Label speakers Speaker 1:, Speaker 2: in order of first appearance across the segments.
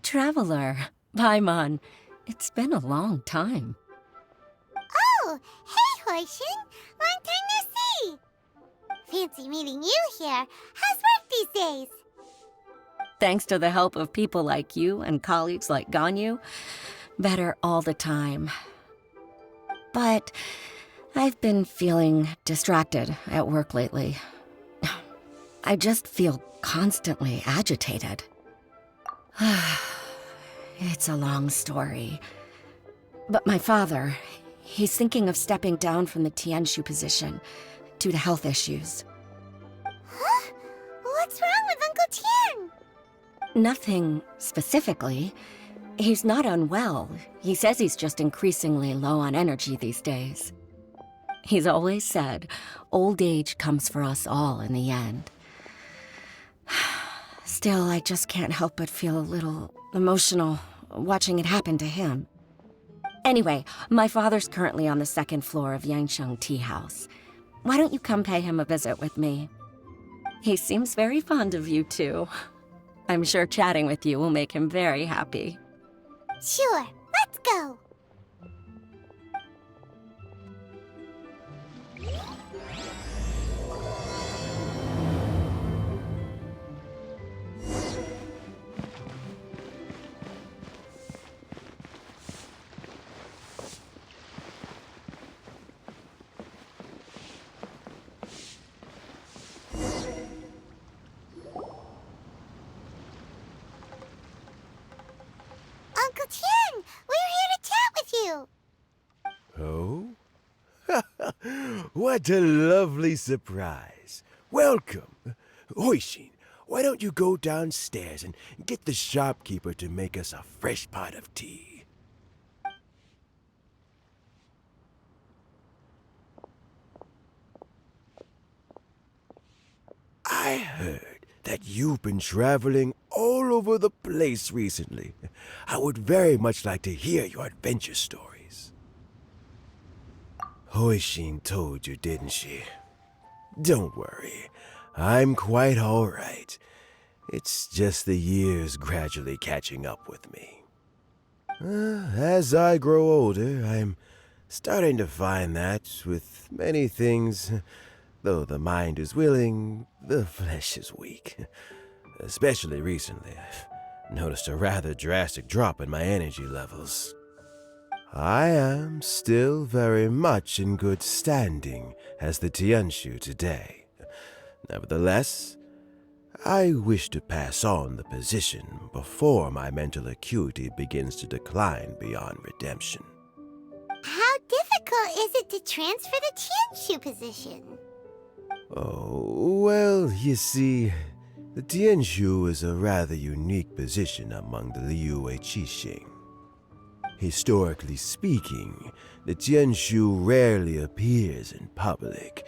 Speaker 1: Traveler, Paimon, it's been a long time.
Speaker 2: Oh, hey, Hoishin! Long time no see! Fancy meeting you here. How's work these days?
Speaker 1: Thanks to the help of people like you and colleagues like Ganyu, better all the time. But I've been feeling distracted at work lately. I just feel constantly agitated. It's a long story. But my father, he's thinking of stepping down from the Tianshu position due to health issues.
Speaker 2: Huh? What's wrong with Uncle Tian?
Speaker 1: Nothing specifically. He's not unwell. He says he's just increasingly low on energy these days. He's always said, old age comes for us all in the end. Still, I just can't help but feel a little emotional watching it happen to him. Anyway, my father's currently on the second floor of Yangsheng Tea House. Why don't you come pay him a visit with me? He seems very fond of you, too. I'm sure chatting with you will make him very happy.
Speaker 2: Sure, let's go! Uncle Tian, we're here to chat with you.
Speaker 3: Oh? What a lovely surprise. Welcome. Hoishin, why don't you go downstairs and get the shopkeeper to make us a fresh pot of tea? I heard that you've been traveling all over the place recently. I would very much like to hear your adventure stories. Hoishin told you, didn't she? Don't worry, I'm quite all right. It's just the years gradually catching up with me. As I grow older, I'm starting to find that with many things, though the mind is willing, the flesh is weak. Especially recently, I've noticed a rather drastic drop in my energy levels. I am still very much in good standing as the Tianshu today. Nevertheless, I wish to pass on the position before my mental acuity begins to decline beyond redemption.
Speaker 2: How difficult is it to transfer the Tianshu position?
Speaker 3: Oh, well, you see, the Tianshu is a rather unique position among the Liyue Qixing. Historically speaking, the Tianshu rarely appears in public.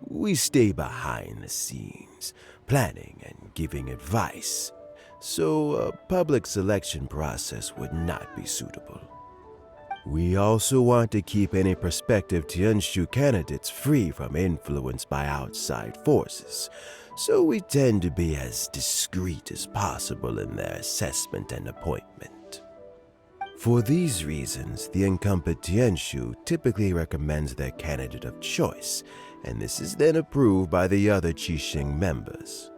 Speaker 3: We stay behind the scenes, planning and giving advice, so a public selection process would not be suitable. We also want to keep any prospective Tianshu candidates free from influence by outside forces, so we tend to be as discreet as possible in their assessment and appointment. For these reasons, the incumbent Tianshu typically recommends their candidate of choice, and this is then approved by the other Qixing members.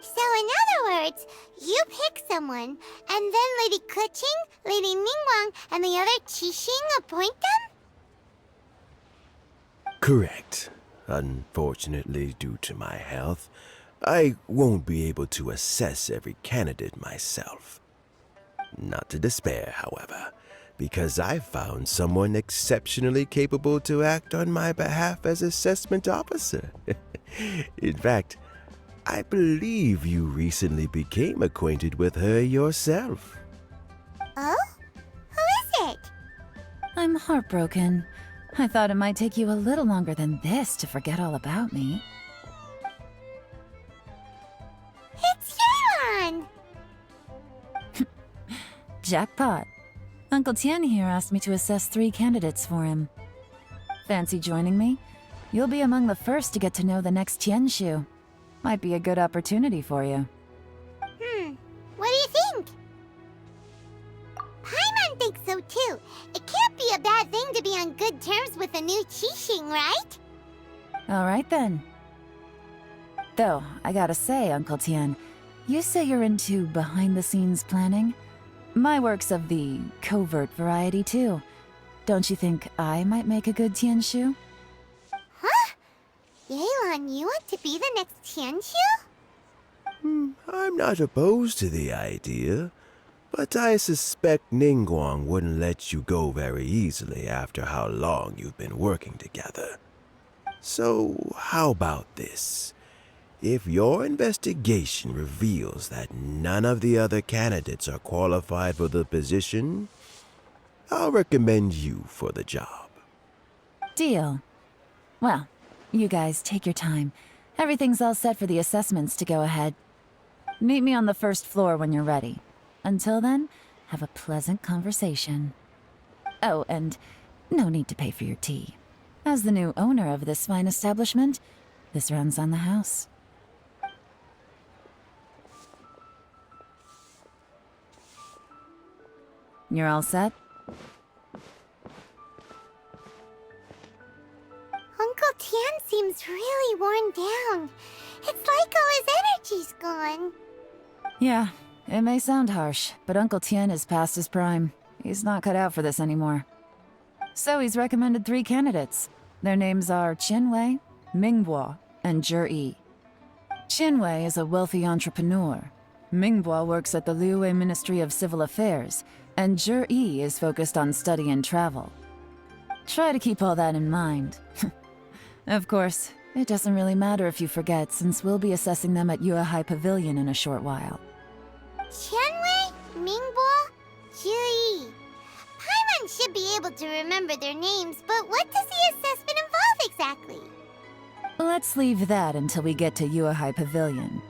Speaker 2: So in other words, you pick someone, and then Lady Keqing, Lady Ningguang, and the other Qixing appoint them?
Speaker 3: Correct. Unfortunately, due to my health, I won't be able to assess every candidate myself. Not to despair, however, because I found someone exceptionally capable to act on my behalf as assessment officer. In fact, I believe you recently became acquainted with her yourself.
Speaker 2: Oh? Who is it?
Speaker 4: I'm heartbroken. I thought it might take you a little longer than this to forget all about me.
Speaker 2: It's Yelan!
Speaker 4: Jackpot. Uncle Tian here asked me to assess 3 candidates for him. Fancy joining me? You'll be among the first to get to know the next Tianshu. Might be a good opportunity for you.
Speaker 2: What do you think? Paimon thinks so too. It can't be a bad thing to be on good terms with a new Qixing, right?
Speaker 4: Alright then. Though, I gotta say, Uncle Tian, you say you're into behind-the-scenes planning? My work's of the covert variety too. Don't you think I might make a good Tianshu?
Speaker 2: Huh? Yelan, you want to be the next Tianshu?
Speaker 3: I'm not opposed to the idea, but I suspect Ningguang wouldn't let you go very easily after how long you've been working together. So, how about this? If your investigation reveals that none of the other candidates are qualified for the position, I'll recommend you for the job.
Speaker 4: Deal. Well, you guys take your time. Everything's all set for the assessments to go ahead. Meet me on the first floor when you're ready. Until then, have a pleasant conversation. Oh, and no need to pay for your tea. As the new owner of this fine establishment, this runs on the house. You're all set?
Speaker 2: Uncle Tian seems really worn down. It's like all his energy's gone.
Speaker 4: Yeah, it may sound harsh, but Uncle Tian is past his prime. He's not cut out for this anymore. So he's recommended 3 candidates. Their names are Qinwei, Mingbo, and Zhi. Qinwei is a wealthy entrepreneur. Mingbo works at the Liyue Ministry of Civil Affairs, and Zhi is focused on study and travel. Try to keep all that in mind. Of course, it doesn't really matter if you forget, since we'll be assessing them at Yuehai Pavilion in a short while.
Speaker 2: Qianwei, Mingbo, Zhi. Paimon should be able to remember their names, but what does the assessment involve exactly?
Speaker 4: Let's leave that until we get to Yuehai Pavilion.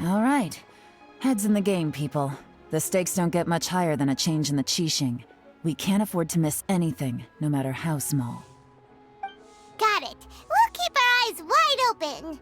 Speaker 4: All right. Heads in the game, people. The stakes don't get much higher than a change in the Qixing. We can't afford to miss anything, no matter how small.
Speaker 2: Got it. We'll keep our eyes wide open.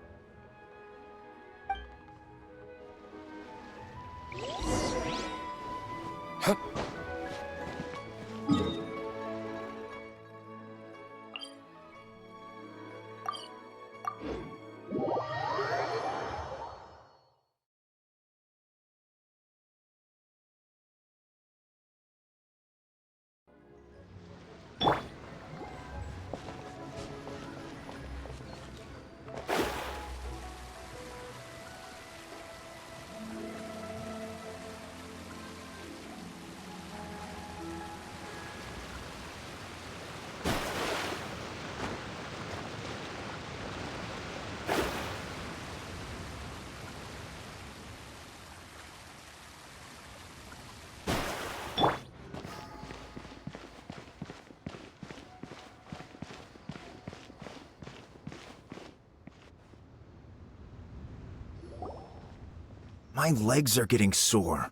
Speaker 5: My legs are getting sore.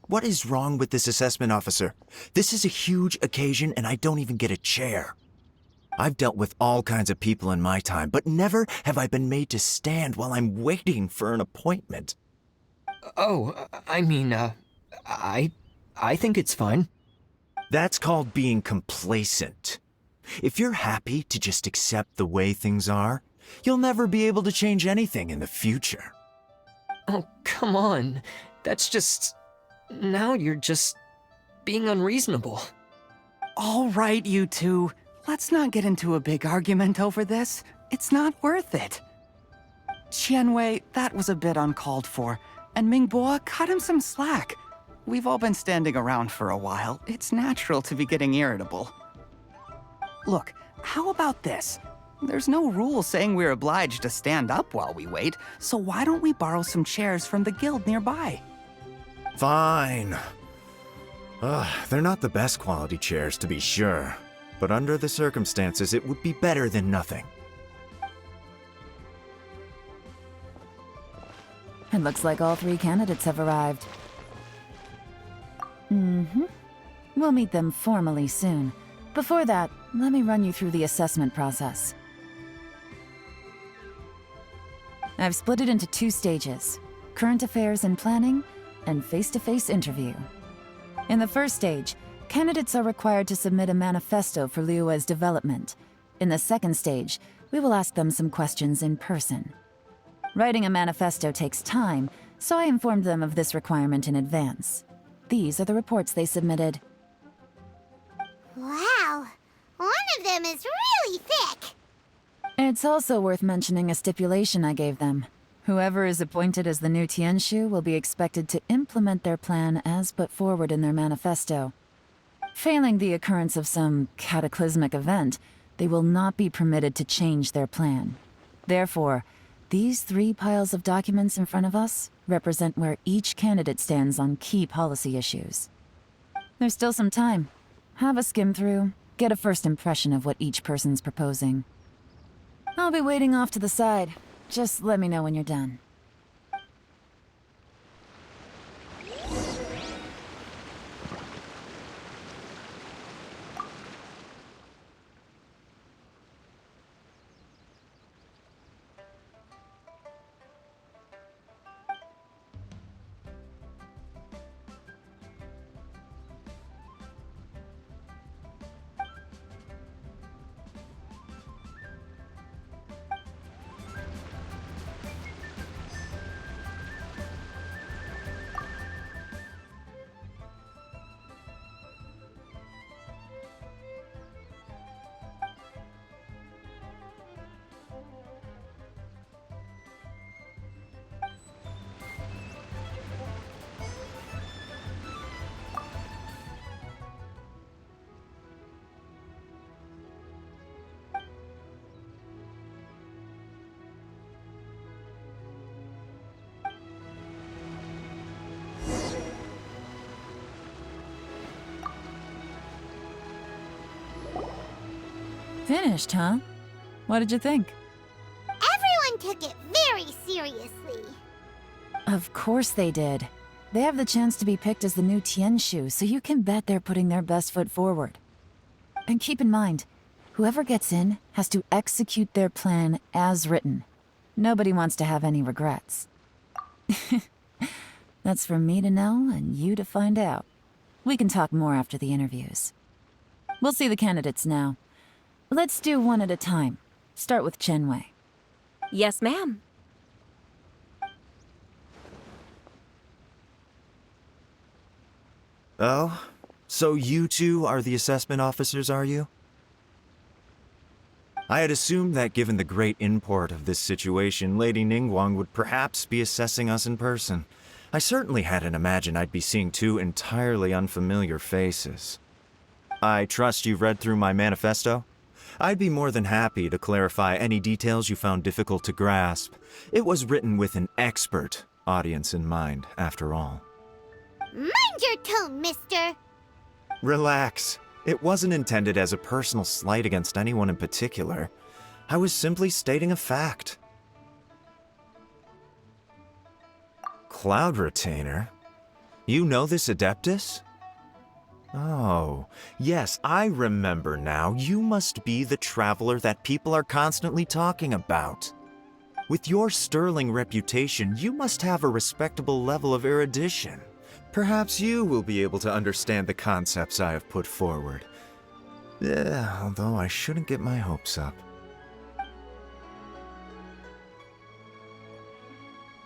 Speaker 5: What is wrong with this assessment officer? This is a huge occasion and I don't even get a chair. I've dealt with all kinds of people in my time, but never have I been made to stand while I'm waiting for an appointment.
Speaker 6: Oh, I think it's fine.
Speaker 5: That's called being complacent. If you're happy to just accept the way things are, you'll never be able to change anything in the future.
Speaker 6: Oh, come on. That's just... Now you're just... being unreasonable.
Speaker 7: All right, you two. Let's not get into a big argument over this. It's not worth it. Qianwei, that was a bit uncalled for. And Mingbo, cut him some slack. We've all been standing around for a while. It's natural to be getting irritable. Look, how about this? There's no rule saying we're obliged to stand up while we wait, so why don't we borrow some chairs from the guild nearby?
Speaker 5: Fine. They're not the best quality chairs, to be sure. but under the circumstances, it would be better than nothing.
Speaker 4: It looks like all 3 candidates have arrived. We'll meet them formally soon. Before that, let me run you through the assessment process. I've split it into 2 stages: current affairs and planning, and face-to-face interview. In the first stage, candidates are required to submit a manifesto for Liyue's development. In the second stage, we will ask them some questions in person. Writing a manifesto takes time, so I informed them of this requirement in advance. These are the reports they submitted.
Speaker 2: Wow, one of them is really thick.
Speaker 4: It's also worth mentioning a stipulation I gave them. Whoever is appointed as the new Tianshu will be expected to implement their plan as put forward in their manifesto. Failing the occurrence of some cataclysmic event, they will not be permitted to change their plan. Therefore, these 3 piles of documents in front of us represent where each candidate stands on key policy issues. There's still some time. Have a skim through, get a first impression of what each person's proposing. I'll be waiting off to the side. Just let me know when you're done. Finished, huh? What did you think?
Speaker 2: Everyone took it very seriously.
Speaker 4: Of course they did. They have the chance to be picked as the new Tianshu, so you can bet they're putting their best foot forward. And keep in mind, whoever gets in has to execute their plan as written. Nobody wants to have any regrets. That's for me to know and you to find out. We can talk more after the interviews. We'll see the candidates now. Let's do one at a time. Start with Chenwei.
Speaker 1: Yes, ma'am.
Speaker 5: Oh? So you 2 are the assessment officers, are you? I had assumed that given the great import of this situation, Lady Ningguang would perhaps be assessing us in person. I certainly hadn't imagined I'd be seeing 2 entirely unfamiliar faces. I trust you've read through my manifesto? I'd be more than happy to clarify any details you found difficult to grasp. It was written with an expert audience in mind, after all.
Speaker 2: Mind your tone, mister.
Speaker 5: Relax. It wasn't intended as a personal slight against anyone in particular. I was simply stating a fact. Cloud Retainer? You know this Adeptus? Oh, yes, I remember now. You must be the traveler that people are constantly talking about. With your sterling reputation, you must have a respectable level of erudition. Perhaps you will be able to understand the concepts I have put forward. Although I shouldn't get my hopes up.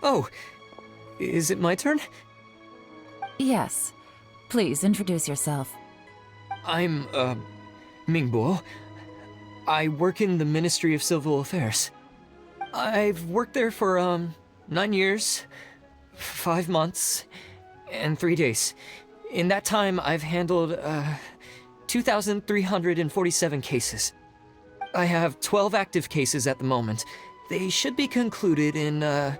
Speaker 6: Oh, is it my turn?
Speaker 4: Yes. Please introduce yourself.
Speaker 6: I'm, Mingbo. I work in the Ministry of Civil Affairs. I've worked there for, 9 years, 5 months, and 3 days. In that time, I've handled, 2,347 cases. I have 12 active cases at the moment. They should be concluded in,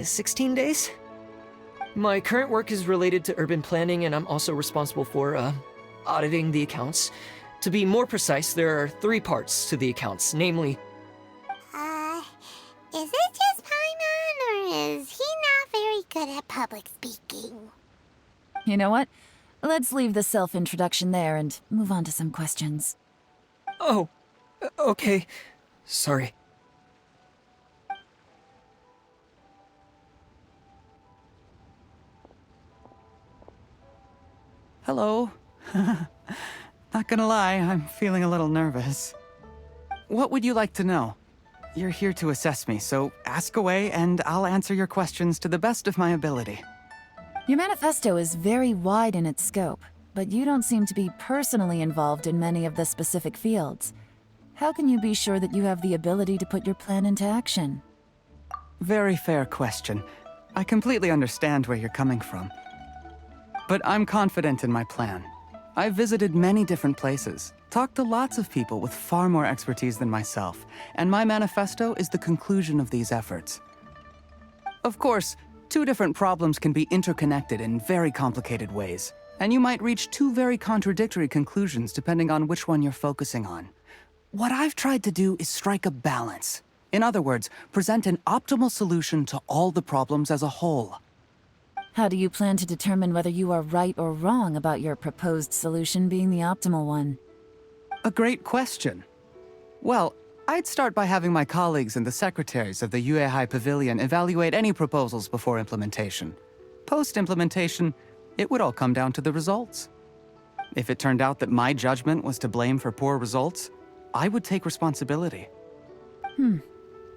Speaker 6: 16 days? My current work is related to urban planning, and I'm also responsible for, auditing the accounts. To be more precise, there are 3 parts to the accounts, namely,
Speaker 2: Is it just Paimon, or is he not very good at public speaking?
Speaker 4: You know what? Let's leave the self-introduction there and move on to some questions.
Speaker 6: oh, okay, sorry.
Speaker 7: Hello. Not gonna lie, I'm feeling a little nervous. What would you like to know? You're here to assess me, so ask away and I'll answer your questions to the best of my ability.
Speaker 4: Your manifesto is very wide in its scope, but you don't seem to be personally involved in many of the specific fields. How can you be sure that you have the ability to put your plan into action?
Speaker 7: Very fair question. I completely understand where you're coming from. But I'm confident in my plan. I've visited many different places, talked to lots of people with far more expertise than myself, and my manifesto is the conclusion of these efforts. Of course, 2 different problems can be interconnected in very complicated ways, and you might reach 2 very contradictory conclusions depending on which one you're focusing on. What I've tried to do is strike a balance. In other words, present an optimal solution to all the problems as a whole.
Speaker 4: How do you plan to determine whether you are right or wrong about your proposed solution being the optimal one?
Speaker 7: A great question. Well, I'd start by having my colleagues and the secretaries of the Yuehai Pavilion evaluate any proposals before implementation. Post-implementation, it would all come down to the results. If it turned out that my judgment was to blame for poor results, I would take responsibility.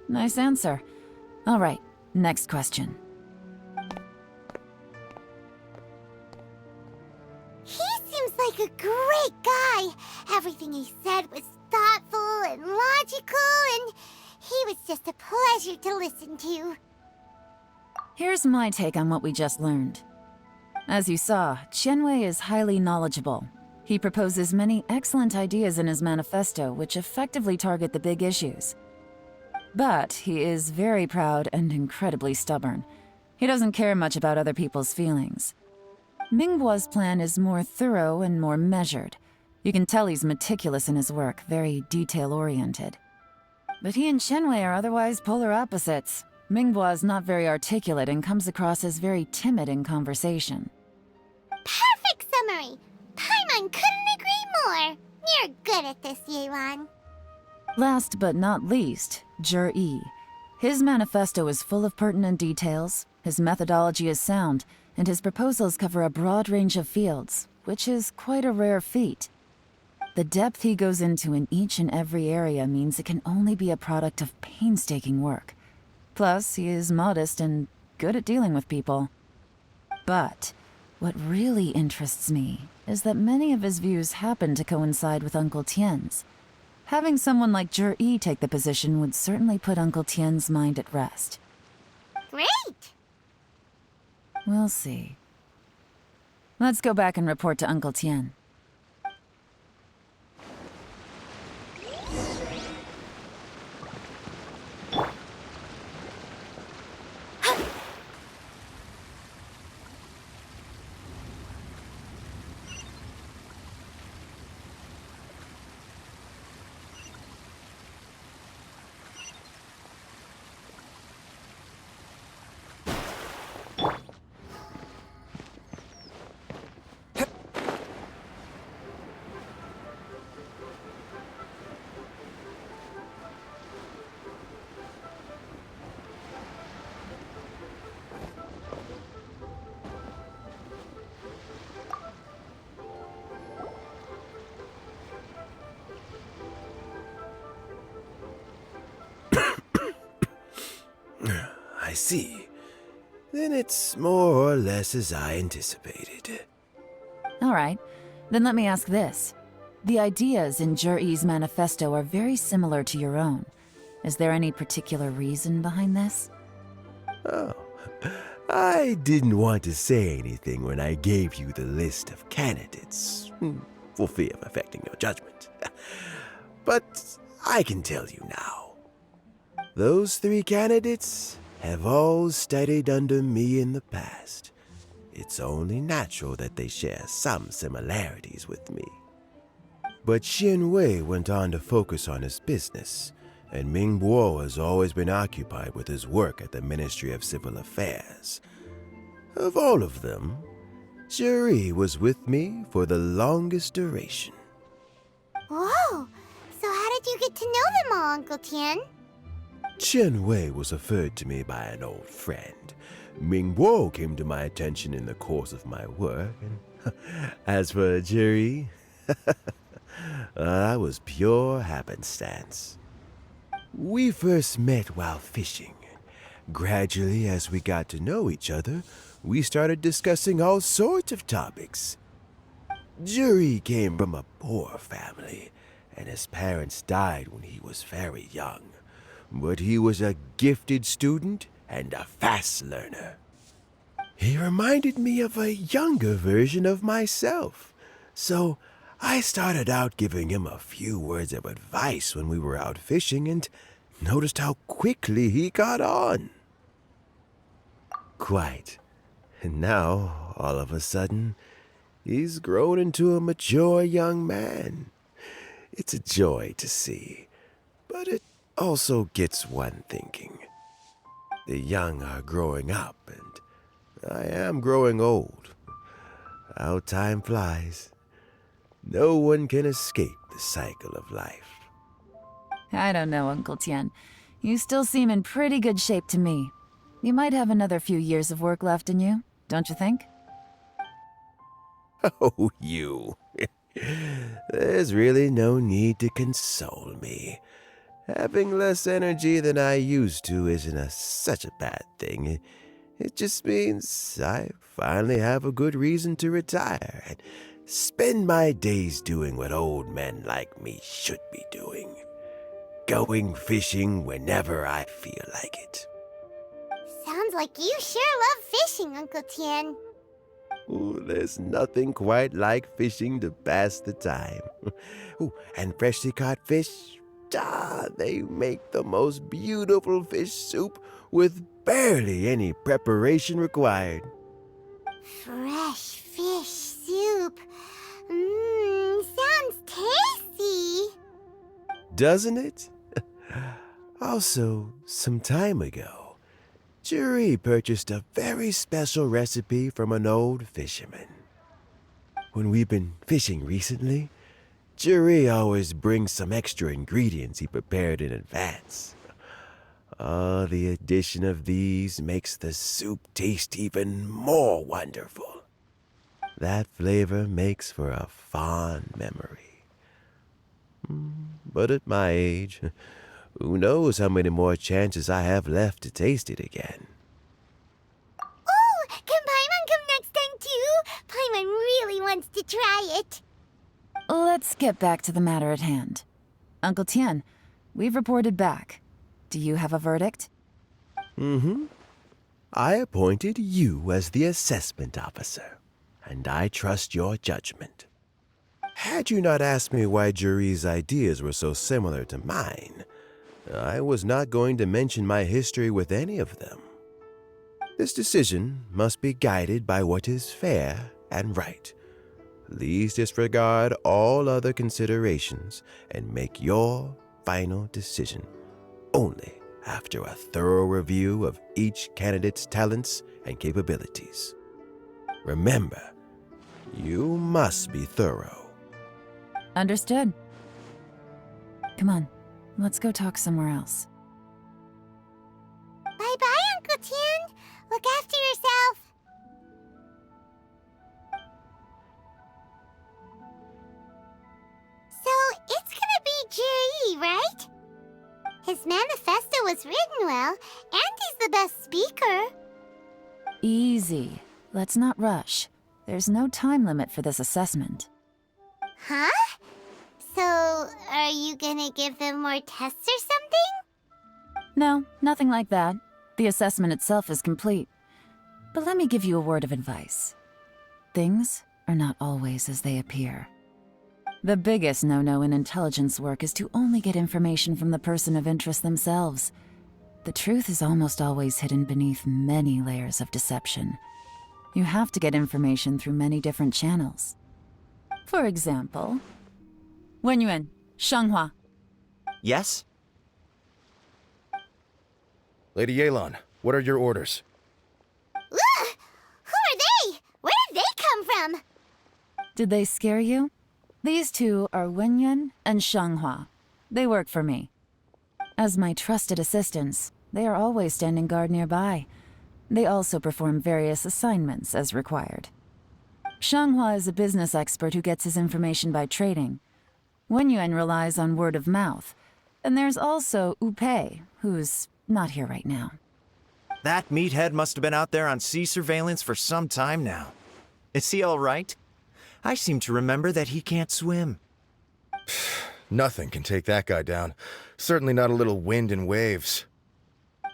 Speaker 4: Nice answer. All right, next question.
Speaker 2: He seems like a great guy. Everything he said was thoughtful and logical, and he was just a pleasure to listen to.
Speaker 4: Here's my take on what we just learned. As you saw, Qianwei is highly knowledgeable. He proposes many excellent ideas in his manifesto which effectively target the big issues. But he is very proud and incredibly stubborn. He doesn't care much about other people's feelings. Mingbo's plan is more thorough and more measured. You can tell he's meticulous in his work, very detail-oriented. But he and Qianwei are otherwise polar opposites. Mingbo is not very articulate and comes across as very timid in conversation.
Speaker 2: Perfect summary! Paimon couldn't agree more! You're good at this, Yelan.
Speaker 4: Last but not least, Zhi. His manifesto is full of pertinent details, his methodology is sound, and his proposals cover a broad range of fields, which is quite a rare feat. The depth he goes into in each and every area means it can only be a product of painstaking work. Plus, he is modest and good at dealing with people. But what really interests me is that many of his views happen to coincide with Uncle Tien's. Having someone like Zhi take the position would certainly put Uncle Tien's mind at rest.
Speaker 2: Great!
Speaker 4: We'll see. Let's go back and report to Uncle Tien.
Speaker 3: I see. Then it's more or less as I anticipated.
Speaker 4: All right, then let me ask this. The ideas in Zhi's manifesto are very similar to your own. Is there any particular reason behind this?
Speaker 3: Oh, I didn't want to say anything when I gave you the list of candidates, for fear of affecting your judgment. But I can tell you now. Those 3 candidates have all studied under me in the past. It's only natural that they share some similarities with me. But Xin Wei went on to focus on his business, and Ming Bo has always been occupied with his work at the Ministry of Civil Affairs. Of all of them, Juri was with me for the longest duration.
Speaker 2: Whoa! So how did you get to know them all, Uncle Tian?
Speaker 3: Chen Wei was referred to me by an old friend. Ming Bo came to my attention in the course of my work, and as for Juri, that was pure happenstance. We first met while fishing. Gradually, as we got to know each other, we started discussing all sorts of topics. Juri came from a poor family, and his parents died when he was very young. But he was a gifted student and a fast learner. He reminded me of a younger version of myself, so I started out giving him a few words of advice when we were out fishing and noticed how quickly he caught on. Quite. And now, all of a sudden, he's grown into a mature young man. It's a joy to see, but it also gets one thinking. The young are growing up, and I am growing old. How time flies. No one can escape the cycle of life.
Speaker 4: I don't know, Uncle Tian. You still seem in pretty good shape to me. You might have another few years of work left in you, don't you think?
Speaker 3: Oh, you. There's really no need to console me. Having less energy than I used to isn't such a bad thing. It just means I finally have a good reason to retire and spend my days doing what old men like me should be doing. Going fishing whenever I feel like it.
Speaker 2: Sounds like you sure love fishing, Uncle Tian.
Speaker 3: Ooh, there's nothing quite like fishing to pass the time. Ooh, and freshly caught fish, they make the most beautiful fish soup with barely any preparation required.
Speaker 2: Fresh fish soup. Sounds tasty.
Speaker 3: Doesn't it? Also, some time ago, Juri purchased a very special recipe from an old fisherman. When we've been fishing recently, Juri always brings some extra ingredients he prepared in advance. The addition of these makes the soup taste even more wonderful. That flavor makes for a fond memory. But at my age, who knows how many more chances I have left to taste it again.
Speaker 2: Oh, can Paimon come next time too? Paimon really wants to try it.
Speaker 4: Let's get back to the matter at hand. Uncle Tian, we've reported back. Do you have a verdict?
Speaker 3: I appointed you as the assessment officer, and I trust your judgment. Had you not asked me why Juri's ideas were so similar to mine, I was not going to mention my history with any of them. This decision must be guided by what is fair and right. Please disregard all other considerations and make your final decision only after a thorough review of each candidate's talents and capabilities. Remember, you must be thorough.
Speaker 4: Understood. Come on, let's go talk somewhere else.
Speaker 2: Bye-bye, Uncle Tian. Look after yourself. So, it's gonna be Jiri, right? His manifesto was written well, and he's the best speaker.
Speaker 4: Easy. Let's not rush. There's no time limit for this assessment.
Speaker 2: Huh? So, are you gonna give them more tests or something?
Speaker 4: No, nothing like that. The assessment itself is complete. But let me give you a word of advice. Things are not always as they appear. The biggest no-no in intelligence work is to only get information from the person of interest themselves. The truth is almost always hidden beneath many layers of deception. You have to get information through many different channels. For example, Wenyuan, Shanghua.
Speaker 5: Yes?
Speaker 8: Lady Yelan, what are your orders?
Speaker 2: Ugh! Who are they? Where did they come from?
Speaker 4: Did they scare you? These two are Wenyuan and Shanghua. They work for me. As my trusted assistants, they are always standing guard nearby. They also perform various assignments as required. Shanghua is a business expert who gets his information by trading. Wenyuan relies on word of mouth. And there's also Upei, who's not here right now.
Speaker 5: That meathead must have been out there on sea surveillance for some time now. Is he all right? I seem to remember that he can't swim.
Speaker 8: Nothing can take that guy down. Certainly not a little wind and waves.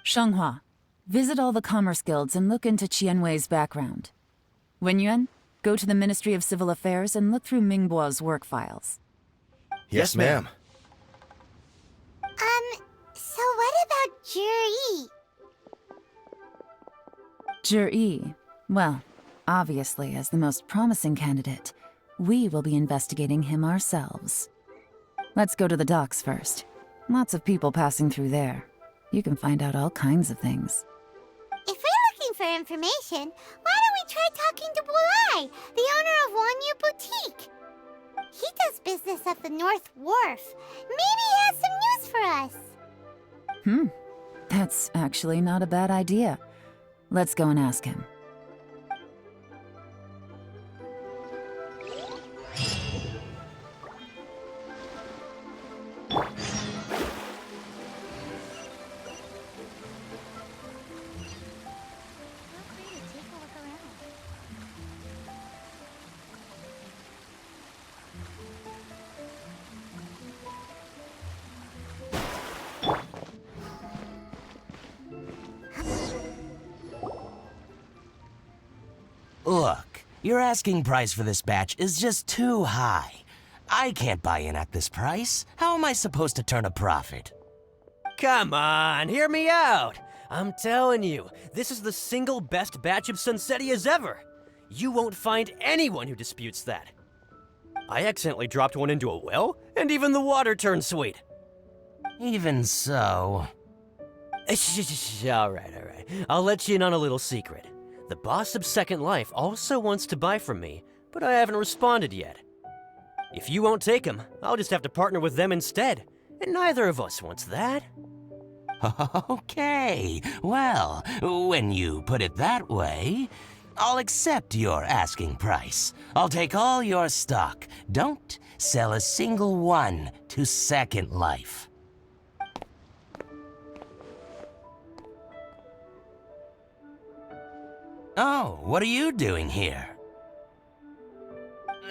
Speaker 4: Shanghua, visit all the commerce guilds and look into Qianwei's background. Wenyuan, go to the Ministry of Civil Affairs and look through Mingbo's work files.
Speaker 8: Yes, ma'am.
Speaker 2: So what about Juri?
Speaker 4: Juri, well, obviously as the most promising candidate, we will be investigating him ourselves. Let's go to the docks first. Lots of people passing through there. You can find out all kinds of things.
Speaker 2: If we're looking for information, why don't we try talking to Bulai, the owner of Wanyu Boutique? He does business at the North Wharf. Maybe he has some news for us.
Speaker 4: That's actually not a bad idea. Let's go and ask him.
Speaker 9: Look, your asking price for this batch is just too high. I can't buy in at this price. How am I supposed to turn a profit?
Speaker 10: Come on, hear me out. I'm telling you, this is the single best batch of Sunsetias ever. You won't find anyone who disputes that. I accidentally dropped one into a well, and even the water turned sweet.
Speaker 9: Even so...
Speaker 10: All right. I'll let you in on a little secret. The boss of Second Life also wants to buy from me, but I haven't responded yet. If you won't take him, I'll just have to partner with them instead, and neither of us wants that.
Speaker 9: Okay, well, when you put it that way, I'll accept your asking price. I'll take all your stock. Don't sell a single one to Second Life. Oh, what are you doing here?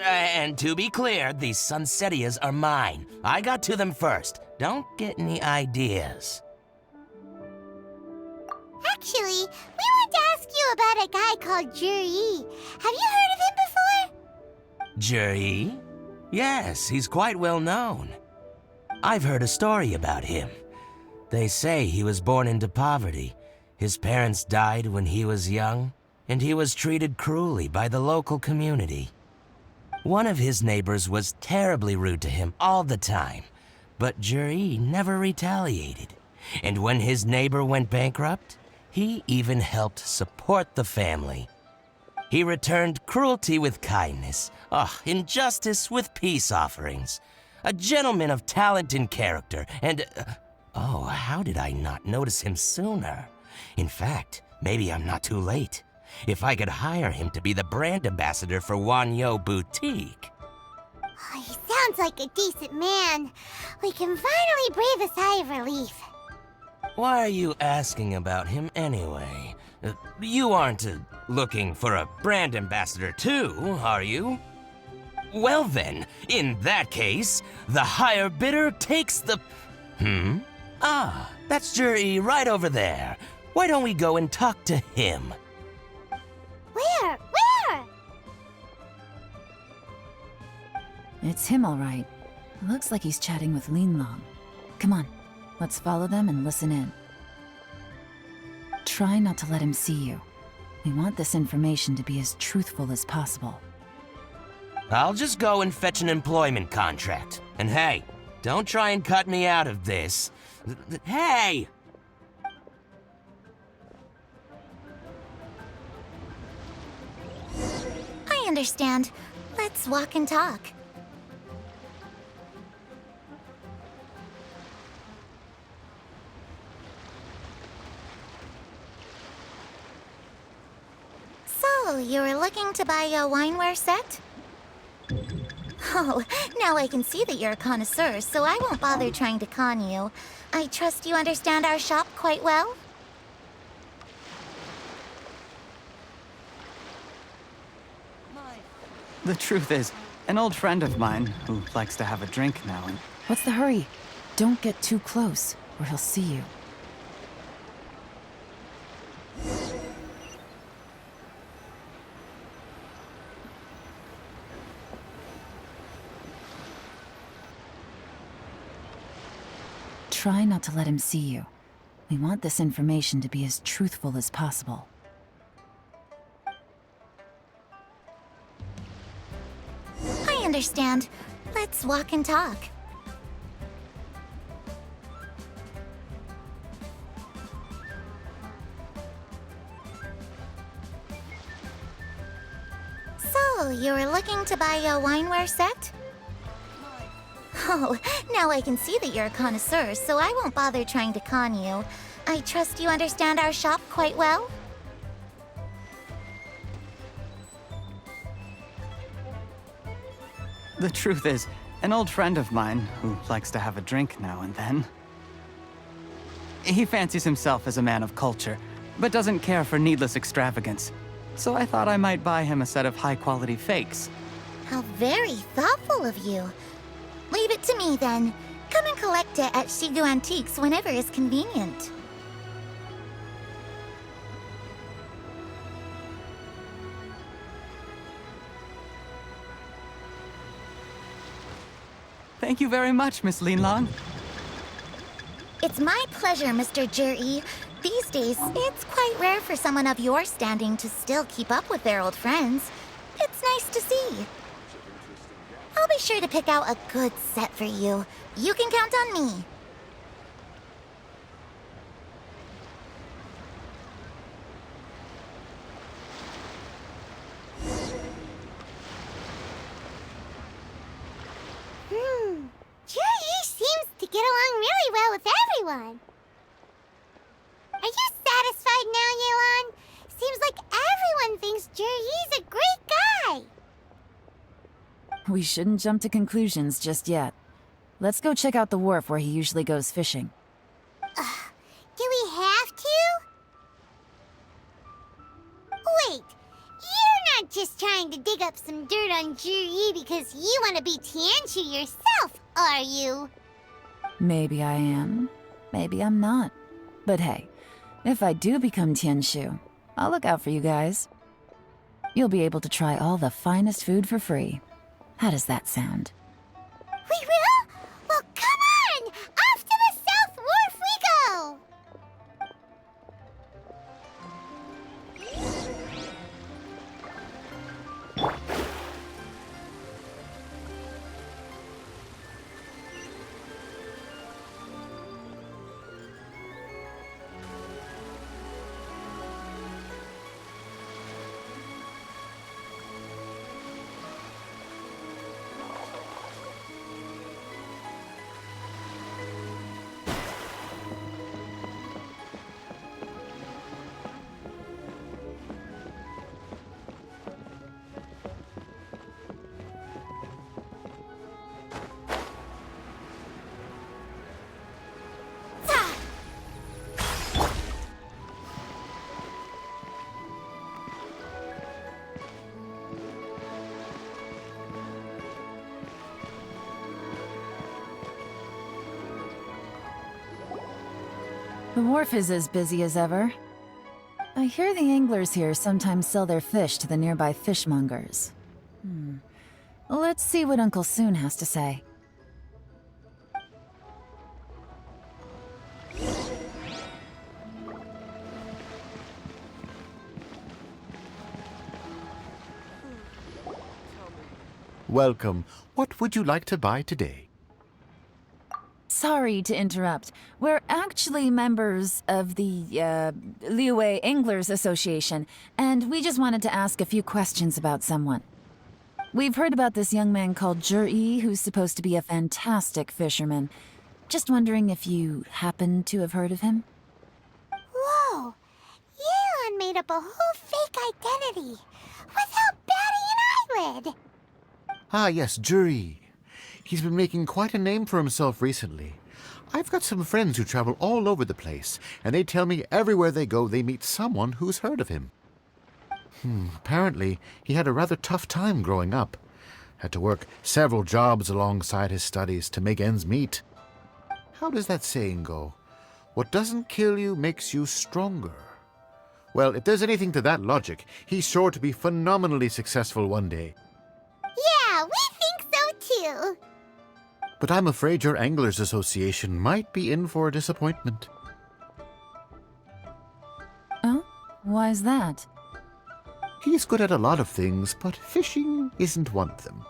Speaker 9: And to be clear, these Sunsetias are mine. I got to them first. Don't get any ideas.
Speaker 2: Actually, we want to ask you about a guy called Juri. Have you heard of him before?
Speaker 9: Juri? Yes, he's quite well known. I've heard a story about him. They say he was born into poverty. His parents died when he was young, and he was treated cruelly by the local community. One of his neighbors was terribly rude to him all the time, but Juri never retaliated. And when his neighbor went bankrupt, he even helped support the family. He returned cruelty with kindness, injustice with peace offerings. A gentleman of talent and character, and... oh, how did I not notice him sooner? In fact, maybe I'm not too late. If I could hire him to be the brand ambassador for Wanyu Boutique.
Speaker 2: Oh, he sounds like a decent man. We can finally breathe a sigh of relief.
Speaker 9: Why are you asking about him anyway? You aren't looking for a brand ambassador too, are you? Well then, in that case, the higher bidder takes the... Ah, that's Juri right over there. Why don't we go and talk to him?
Speaker 2: Where?
Speaker 4: It's him, all right. Looks like he's chatting with Linlong. Come on, let's follow them and listen in. Try not to let him see you. We want this information to be as truthful as possible.
Speaker 9: I'll just go and fetch an employment contract. And hey, don't try and cut me out of this. Hey!
Speaker 2: I understand. Let's walk and talk. So, you were looking to buy a wineware set? Oh, now I can see that you're a connoisseur, so I won't bother trying to con you. I trust you understand our shop quite well?
Speaker 7: The truth is, an old friend of mine who likes to have a drink now and...
Speaker 4: What's the hurry? Don't get too close, or he'll see you. Try not to let him see you. We want this information to be as truthful as possible.
Speaker 2: I understand. Let's walk and talk. So, you were looking to buy a wineware set? Oh, now I can see that you're a connoisseur, so I won't bother trying to con you. I trust you understand our shop quite well?
Speaker 7: The truth is, an old friend of mine who likes to have a drink now and then. He fancies himself as a man of culture, but doesn't care for needless extravagance. So I thought I might buy him a set of high-quality fakes.
Speaker 2: How very thoughtful of you. Leave it to me, then. Come and collect it at Shigu Antiques whenever is convenient.
Speaker 7: Thank you very much, Miss Linlong.
Speaker 2: It's my pleasure, Mr. Juri. These days, it's quite rare for someone of your standing to still keep up with their old friends. It's nice to see. I'll be sure to pick out a good set for you. You can count on me. Juri seems to get along really well with everyone. Are you satisfied now, Yelan? Seems like everyone thinks Juri's a great guy.
Speaker 4: We shouldn't jump to conclusions just yet. Let's go check out the wharf where he usually goes fishing.
Speaker 2: Do we have to? Wait, you're not just trying to dig up some dirt on Juri because you want to be Tianshu yourself, are you?
Speaker 4: Maybe I am, maybe I'm not. But hey, if I do become Tianshu, I'll look out for you guys. You'll be able to try all the finest food for free. How does that sound?
Speaker 2: We will? Well, come on! Off to the South Wharf we go!
Speaker 4: The wharf is as busy as ever. I hear the anglers here sometimes sell their fish to the nearby fishmongers. Let's see what Uncle Soon has to say.
Speaker 11: Welcome. What would you like to buy today?
Speaker 4: sorry to interrupt. We're actually members of the, Liyue Anglers Association, and we just wanted to ask a few questions about someone. We've heard about this young man called Zhi, who's supposed to be a fantastic fisherman. Just wondering if you happen to have heard of him?
Speaker 2: Whoa! Yelan made up a whole fake identity without batting an eyelid!
Speaker 11: Ah, yes, Zhi. He's been making quite a name for himself recently. I've got some friends who travel all over the place, and they tell me everywhere they go they meet someone who's heard of him. Apparently, he had a rather tough time growing up. Had to work several jobs alongside his studies to make ends meet. How does that saying go? What doesn't kill you makes you stronger. Well, if there's anything to that logic, he's sure to be phenomenally successful one day.
Speaker 2: Yeah, we think so too!
Speaker 11: But I'm afraid your Anglers Association might be in for a disappointment.
Speaker 4: Oh? Why's that?
Speaker 11: He's good at a lot of things, but fishing isn't one of them.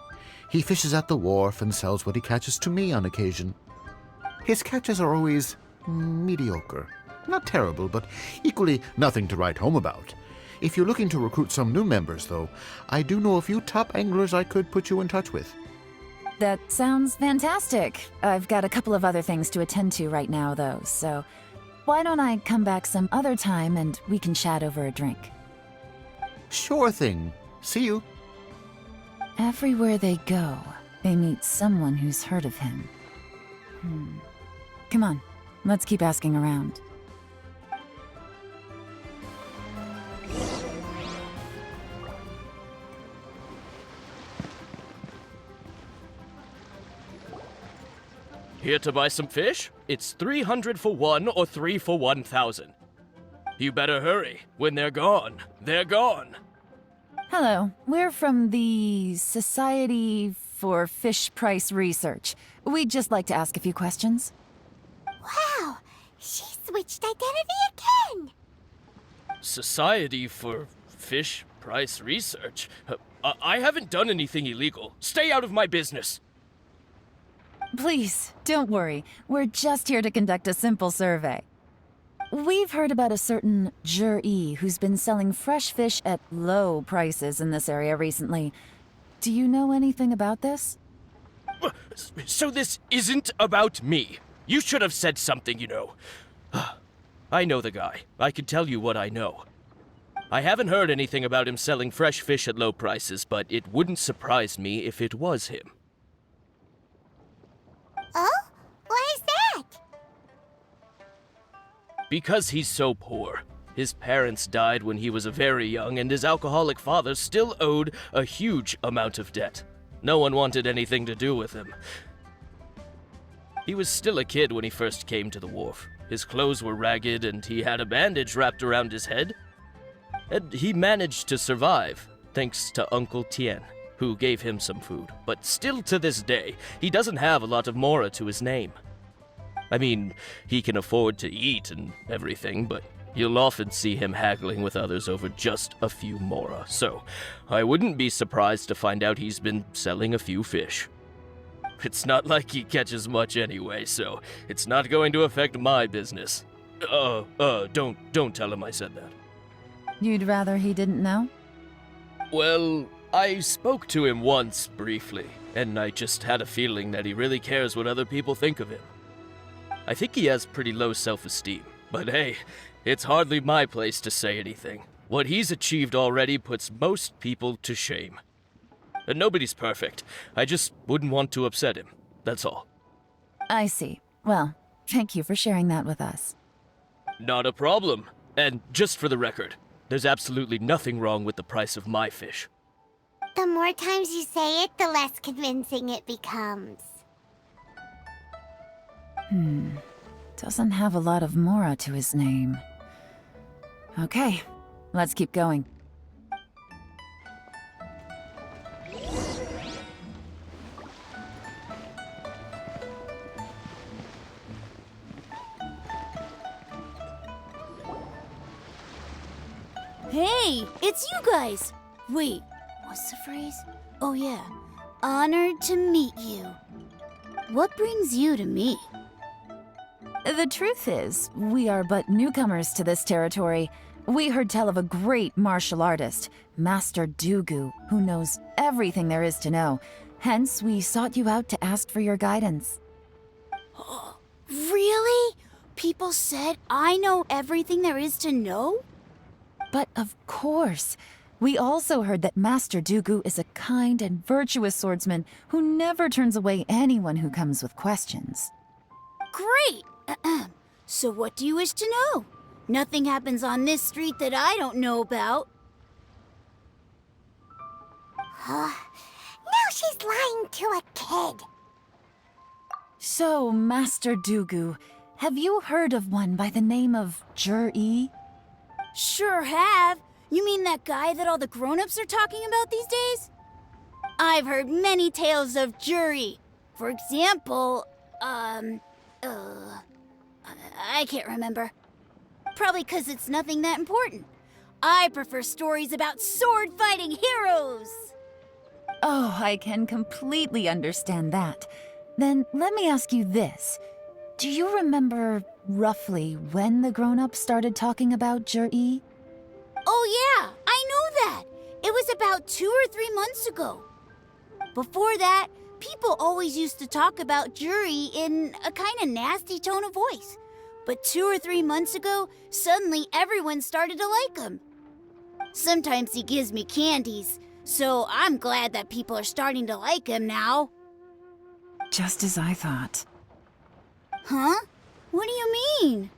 Speaker 11: He fishes at the wharf and sells what he catches to me on occasion. His catches are always mediocre. Not terrible, but equally nothing to write home about. If you're looking to recruit some new members, though, I do know a few top anglers I could put you in touch with.
Speaker 4: That sounds fantastic. I've got a couple of other things to attend to right now, though, so why don't I come back some other time and we can chat over a drink?
Speaker 11: Sure thing. See you.
Speaker 4: Everywhere they go, they meet someone who's heard of him. Come on, let's keep asking around.
Speaker 12: Here to buy some fish? It's 300 for 1 or 3 for 1,000. You better hurry. When they're gone, they're gone.
Speaker 4: Hello, we're from the Society for Fish Price Research. We'd just like to ask a few questions.
Speaker 2: Wow! She switched identity again!
Speaker 12: Society for Fish Price Research? I haven't done anything illegal. Stay out of my business.
Speaker 4: Please, don't worry. We're just here to conduct a simple survey. We've heard about a certain Zhi who's been selling fresh fish at low prices in this area recently. Do you know anything about this?
Speaker 12: So this isn't about me. You should have said something, you know. I know the guy. I can tell you what I know. I haven't heard anything about him selling fresh fish at low prices, but it wouldn't surprise me if it was him.
Speaker 2: Oh? Why is that?
Speaker 12: Because he's so poor. His parents died when he was very young, and his alcoholic father still owed a huge amount of debt. No one wanted anything to do with him. He was still a kid when he first came to the wharf. His clothes were ragged, and he had a bandage wrapped around his head. And he managed to survive, thanks to Uncle Tien, who gave him some food. But still to this day, he doesn't have a lot of mora to his name. I mean, he can afford to eat and everything, but you'll often see him haggling with others over just a few mora, so I wouldn't be surprised to find out he's been selling a few fish. It's not like he catches much anyway, so it's not going to affect my business. Don't tell him I said that.
Speaker 4: You'd rather he didn't know?
Speaker 12: Well, I spoke to him once, briefly, and I just had a feeling that he really cares what other people think of him. I think he has pretty low self-esteem, but hey, it's hardly my place to say anything. What he's achieved already puts most people to shame. And nobody's perfect. I just wouldn't want to upset him, that's all.
Speaker 4: I see. Well, thank you for sharing that with us.
Speaker 12: Not a problem. And just for the record, there's absolutely nothing wrong with the price of my fish.
Speaker 2: The more times you say it, the less convincing it becomes.
Speaker 4: Doesn't have a lot of mora to his name. Okay, let's keep going.
Speaker 13: Hey, it's you guys! Wait, what's the phrase? Oh yeah, honored to meet you. What brings you to me?
Speaker 4: The truth is, we are but newcomers to this territory. We heard tell of a great martial artist, Master Dugu, who knows everything there is to know. Hence, we sought you out to ask for your guidance.
Speaker 13: Really? People said I know everything there is to know?
Speaker 4: But of course, we also heard that Master Dugu is a kind and virtuous swordsman who never turns away anyone who comes with questions.
Speaker 13: Great! So what do you wish to know? Nothing happens on this street that I don't know about.
Speaker 2: Now she's lying to a kid.
Speaker 4: So, Master Dugu, have you heard of one by the name of Jur-E?
Speaker 13: Sure have. You mean that guy that all the grown-ups are talking about these days? I've heard many tales of Juri. For example, I can't remember. Probably 'cause it's nothing that important. I prefer stories about sword-fighting heroes.
Speaker 4: Oh, I can completely understand that. Then let me ask you this. Do you remember roughly when the grown-ups started talking about Jur-E?
Speaker 13: Oh yeah, I know that. It was about 2 or 3 months ago. Before that, people always used to talk about Juri in a kind of nasty tone of voice. But 2 or 3 months ago, suddenly everyone started to like him. Sometimes he gives me candies, so I'm glad that people are starting to like him now.
Speaker 4: Just as I thought.
Speaker 13: Huh? What do you mean?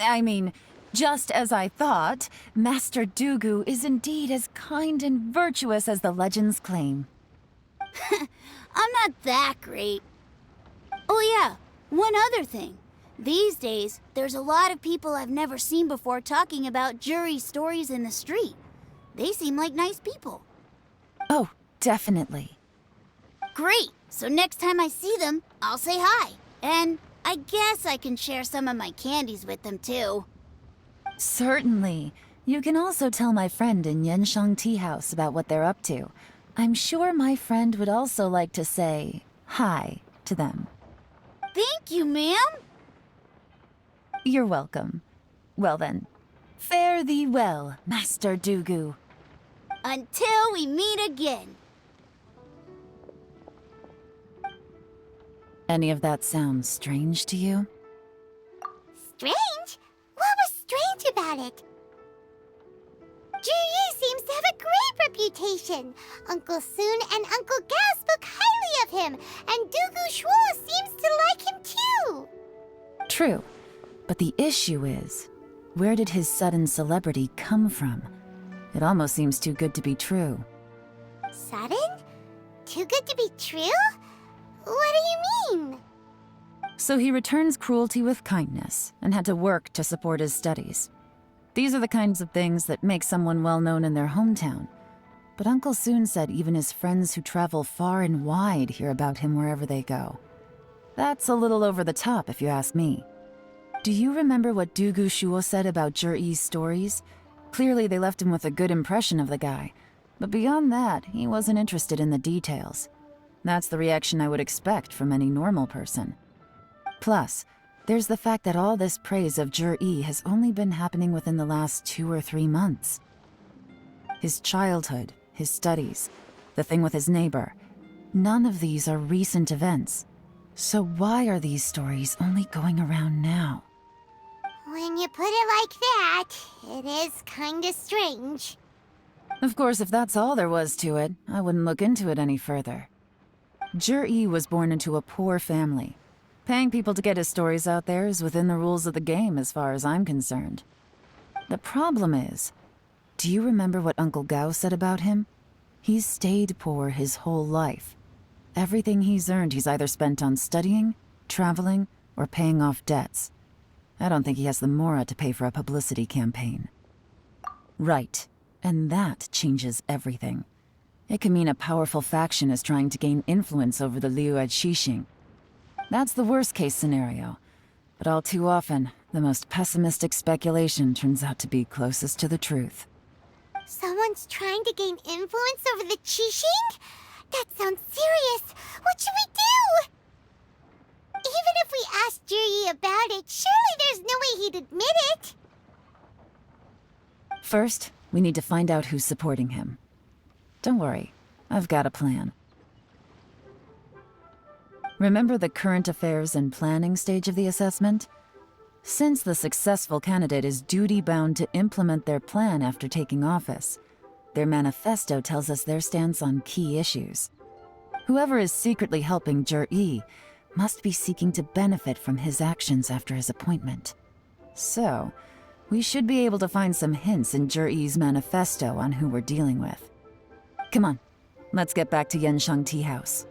Speaker 4: I mean, just as I thought, Master Dugu is indeed as kind and virtuous as the legends claim.
Speaker 13: I'm not that great. Oh yeah, one other thing. These days, there's a lot of people I've never seen before talking about Juri stories in the street. They seem like nice people.
Speaker 4: Oh, definitely.
Speaker 13: Great! So next time I see them, I'll say hi. And I guess I can share some of my candies with them too.
Speaker 4: Certainly. You can also tell my friend in Yenshang Tea House about what they're up to. I'm sure my friend would also like to say hi to them.
Speaker 13: Thank you, ma'am.
Speaker 4: You're welcome. Well then, fare thee well, Master Dugu.
Speaker 13: Until we meet again.
Speaker 4: Any of that sound strange to you?
Speaker 2: Strange? What was strange about it? Juri seems to have a great reputation. Uncle Soon and Uncle Gao spoke highly of him, and Dugu Shuo seems to like him too.
Speaker 4: True. But the issue is, where did his sudden celebrity come from? It almost seems too good to be true.
Speaker 2: Sudden? Too good to be true? What do you mean?
Speaker 4: So he returns cruelty with kindness and had to work to support his studies. These are the kinds of things that make someone well known in their hometown. But Uncle Soon said even his friends who travel far and wide hear about him wherever they go. That's a little over the top, if you ask me. Do you remember what Dugu Shuo said about Jur-E's stories? Clearly they left him with a good impression of the guy. But beyond that, he wasn't interested in the details. That's the reaction I would expect from any normal person. Plus, there's the fact that all this praise of Jur-E has only been happening within the last 2 or 3 months. His childhood, his studies, the thing with his neighbor, none of these are recent events. So why are these stories only going around now?
Speaker 2: When you put it like that, it is kinda strange.
Speaker 4: Of course, if that's all there was to it, I wouldn't look into it any further. Jur-E was born into a poor family. Paying people to get his stories out there is within the rules of the game as far as I'm concerned. The problem is, do you remember what Uncle Gao said about him? He's stayed poor his whole life. Everything he's earned he's either spent on studying, traveling, or paying off debts. I don't think he has the mora to pay for a publicity campaign. Right, and that changes everything. It can mean a powerful faction is trying to gain influence over the Liu at Xixing. That's the worst-case scenario. But all too often, the most pessimistic speculation turns out to be closest to the truth.
Speaker 2: Someone's trying to gain influence over the Qixing? That sounds serious. What should we do? Even if we ask Juri about
Speaker 4: First, we need to find out who's supporting him. Don't worry, I've got a plan. Remember the current affairs and planning stage of the assessment? Since the successful candidate is duty-bound to implement their plan after taking office, their manifesto tells us their stance on key issues. Whoever is secretly helping Jur-E must be seeking to benefit from his actions after his appointment. So, we should be able to find some hints in Jur-E's manifesto on who we're dealing with. Come on, let's get back to Yenshang Tea House.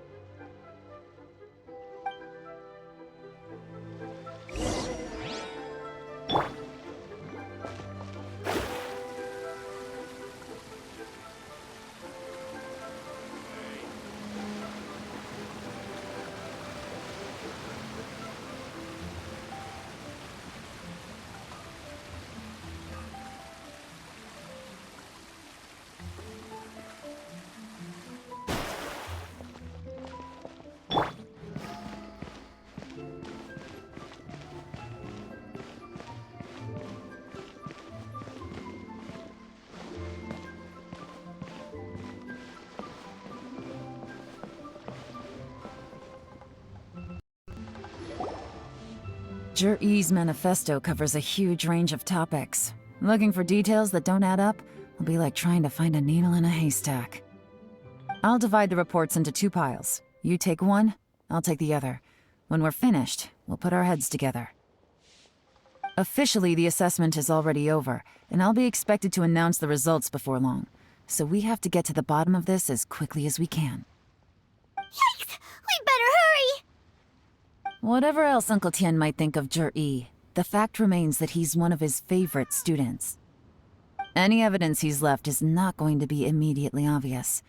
Speaker 4: Jur-E's manifesto covers a huge range of topics. Looking for details that don't add up will be like trying to find a needle in a haystack. I'll divide the reports into 2 piles. You take one, I'll take the other. When we're finished, we'll put our heads together. Officially, the assessment is already over, and I'll be expected to announce the results before long. So we have to get to the bottom of this as quickly as we can.
Speaker 2: Yikes! We better hurry!
Speaker 4: Whatever else Uncle Tian might think of Jur-E, the fact remains that he's one of his favorite students. Any evidence he's left is not going to be immediately obvious.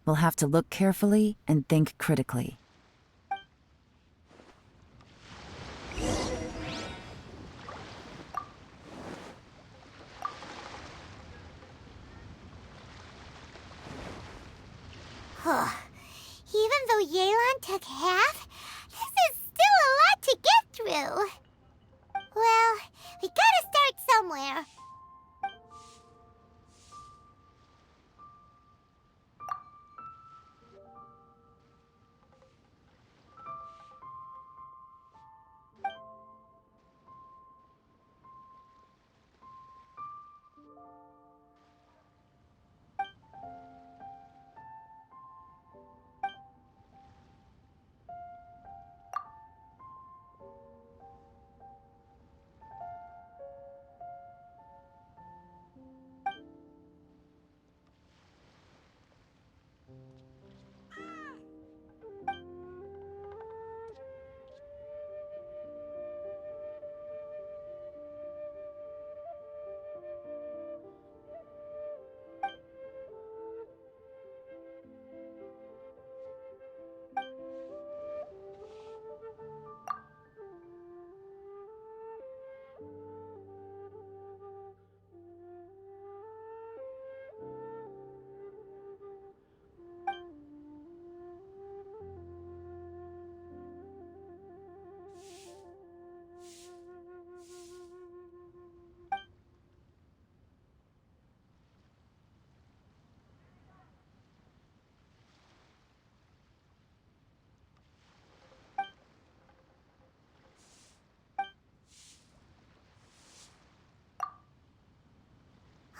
Speaker 4: We'll have to look carefully and think critically.
Speaker 2: Even though Yelan took half, this is still a lot to get through. Well, we gotta start somewhere.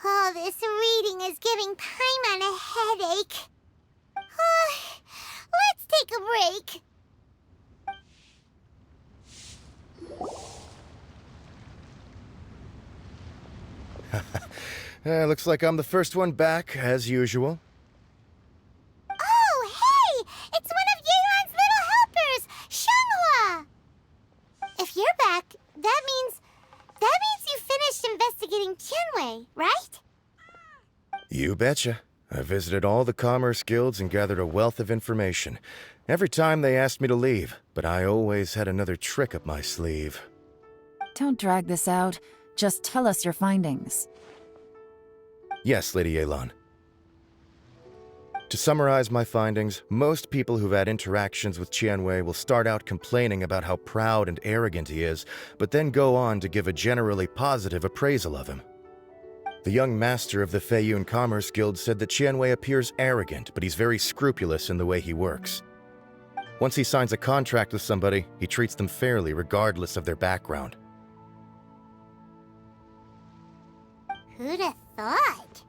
Speaker 2: All this reading is giving Paimon a headache. Let's take a break.
Speaker 8: Looks like I'm the first one back, as usual.
Speaker 2: Oh, hey! It's one of Yelan's little helpers, Shenghua! If you're back, that means you finished investigating Tianwei, right?
Speaker 8: You betcha. I visited all the commerce guilds and gathered a wealth of information. Every time they asked me to leave, but I always had another trick up my sleeve.
Speaker 4: Don't drag this out. Just tell us your findings.
Speaker 8: Yes, Lady Yelan. To summarize my findings, most people who've had interactions with Tianwei will start out complaining about how proud and arrogant he is, but then go on to give a generally positive appraisal of him. The young master of the Feiyun Commerce Guild said that Qianwei appears arrogant, but he's very scrupulous in the way he works. Once he signs a contract with somebody, he treats them fairly regardless of their background.
Speaker 2: Who'd have thought?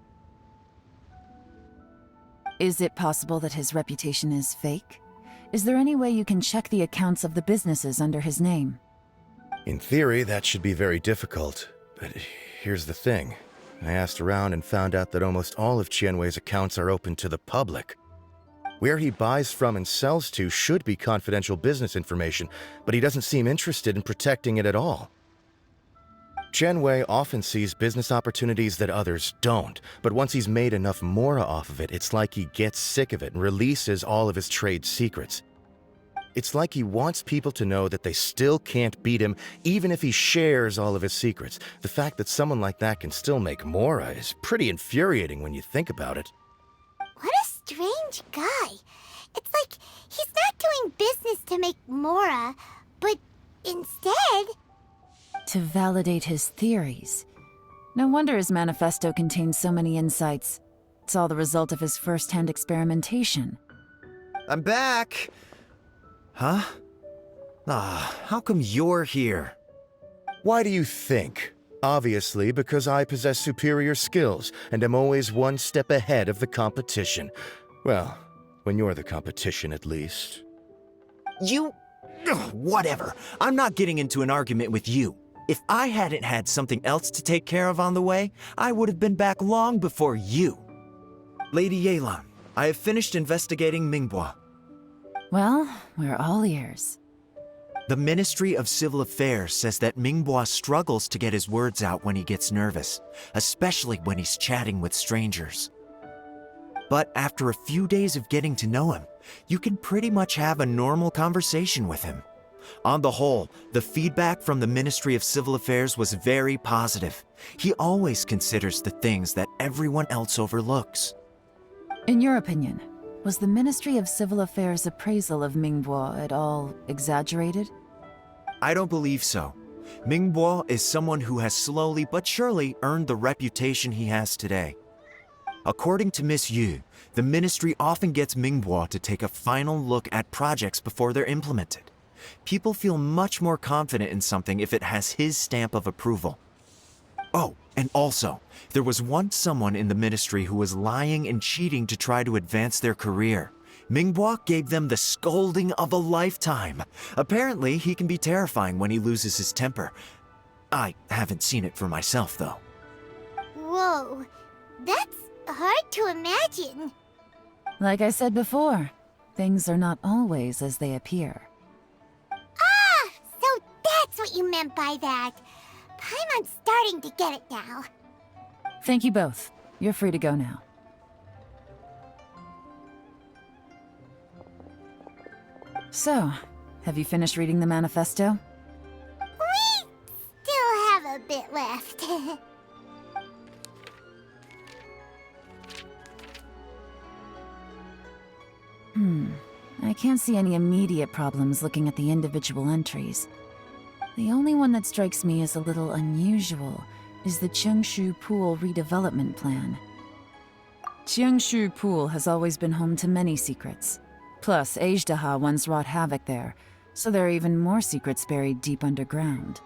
Speaker 4: Is it possible that his reputation is fake? Is there any way you can check the accounts of the businesses under his name?
Speaker 8: In theory, that should be very difficult, but here's the thing. I asked around and found out that almost all of Qianwei's accounts are open to the public. Where he buys from and sells to should be confidential business information, but he doesn't seem interested in protecting it at all. Qianwei often sees business opportunities that others don't, but once he's made enough mora off of it, it's like he gets sick of it and releases all of his trade secrets. It's like he wants people to know that they still can't beat him, even if he shares all of his secrets. The fact that someone like that can still make mora is pretty infuriating when you think about it.
Speaker 2: What a strange guy. It's like he's not doing business to make mora, but instead...
Speaker 4: To validate his theories. No wonder his manifesto contains so many insights. It's all the result of his first-hand experimentation.
Speaker 5: I'm back! Huh? How come you're here?
Speaker 8: Why do you think? Obviously, because I possess superior skills and am always one step ahead of the competition. Well, when you're the competition, at least.
Speaker 5: You... Ugh, whatever. I'm not getting into an argument with you. If I hadn't had something else to take care of on the way, I would have been back long before you. Lady Yelan, I have finished investigating Mingbo.
Speaker 4: Well, we're all ears.
Speaker 5: The Ministry of Civil Affairs says that Mingbo struggles to get his words out when he gets nervous, especially when he's chatting with strangers. But after a few days of getting to know him, you can pretty much have a normal conversation with him. On the whole, the feedback from the Ministry of Civil Affairs was very positive. He always considers the things that everyone else overlooks.
Speaker 4: In your opinion, was the Ministry of Civil Affairs' appraisal of Mingbo at all exaggerated?
Speaker 5: I don't believe so. Mingbo is someone who has slowly but surely earned the reputation he has today. According to Miss Yu, the ministry often gets Mingbo to take a final look at projects before they're implemented. People feel much more confident in something if it has his stamp of approval. Oh, and also, there was once someone in the ministry who was lying and cheating to try to advance their career. Mingbo gave them the scolding of a lifetime. Apparently, he can be terrifying when he loses his temper. I haven't seen it for myself, though.
Speaker 2: Whoa, that's hard to imagine.
Speaker 4: Like I said before, things are not always as they appear.
Speaker 2: Ah, so that's what you meant by that. I'm starting to get it now.
Speaker 4: Thank you both. You're free to go now. So, have you finished reading the manifesto?
Speaker 2: We still have a bit left.
Speaker 4: I can't see any immediate problems looking at the individual entries. The only one that strikes me as a little unusual is the Cheungshu Pool redevelopment plan. Cheungshu Pool has always been home to many secrets. Plus, Ajdaha once wrought havoc there, so there are even more secrets buried deep underground.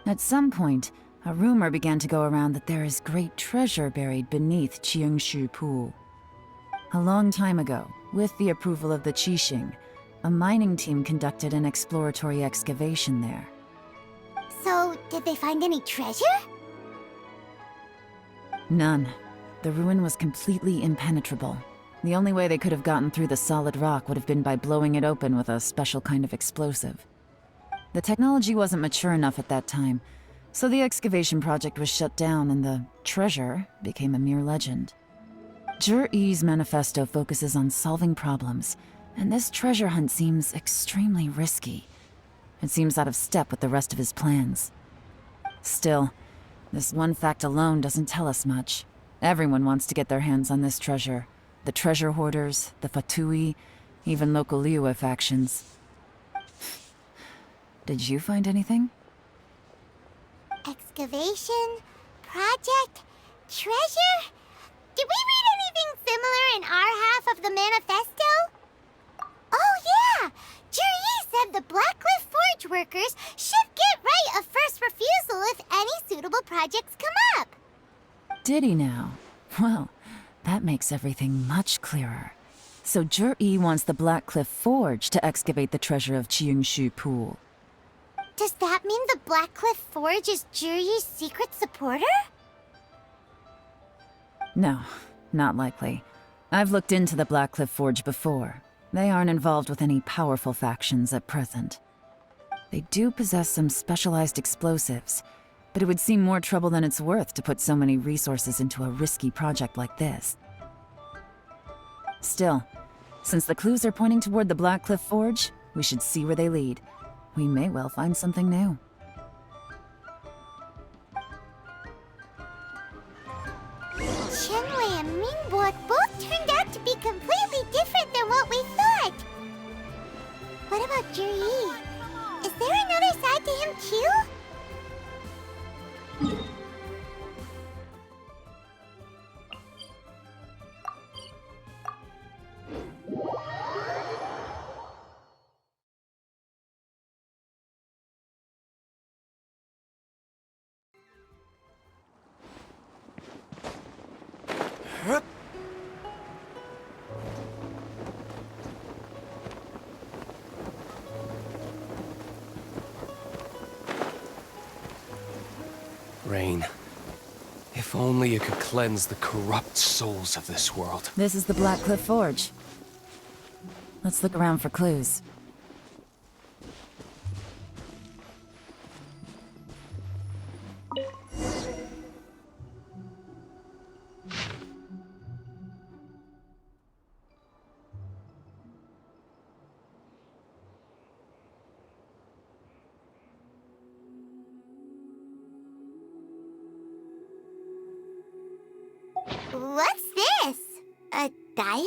Speaker 4: At some point, a rumor began to go around that there is great treasure buried beneath Cheungshu Pool. A long time ago, with the approval of the Qixing, a mining team conducted an exploratory excavation there.
Speaker 2: So, did they find any treasure?
Speaker 4: None. The ruin was completely impenetrable. The only way they could have gotten through the solid rock would have been by blowing it open with a special kind of explosive. The technology wasn't mature enough at that time, so the excavation project was shut down and the treasure became a mere legend. Zhi-Yi's manifesto focuses on solving problems, and this treasure hunt seems extremely risky. It seems out of step with the rest of his plans. Still, this one fact alone doesn't tell us much. Everyone wants to get their hands on this treasure. The treasure hoarders, the Fatui, even local Liyue factions. Did you find anything?
Speaker 2: Excavation? Project? treasure? Did we read anything similar in our half of the manifesto? Oh yeah! Juri said the Blackcliff Forge workers should get right of first refusal if any suitable projects come up.
Speaker 4: Did he now? Well, that makes everything much clearer. So Juri wants the Blackcliff Forge to excavate the treasure of Qingshu Pool.
Speaker 2: Does that mean the Blackcliff Forge is Juri's secret supporter?
Speaker 4: No, not likely. I've looked into the Blackcliff Forge before. They aren't involved with any powerful factions at present. They do possess some specialized explosives, but it would seem more trouble than it's worth to put so many resources into a risky project like this. Still, since the clues are pointing toward the Blackcliff Forge, we should see where they lead. We may well find something new.
Speaker 2: Qianwei and Mingbo both turned out to be completely different than what we thought. What about Juri? Is there another side to him too?
Speaker 14: Rain, if only you could cleanse the corrupt souls of this world.
Speaker 4: This is the Blackcliff Forge. Let's look around for clues.
Speaker 2: What's this? A diary?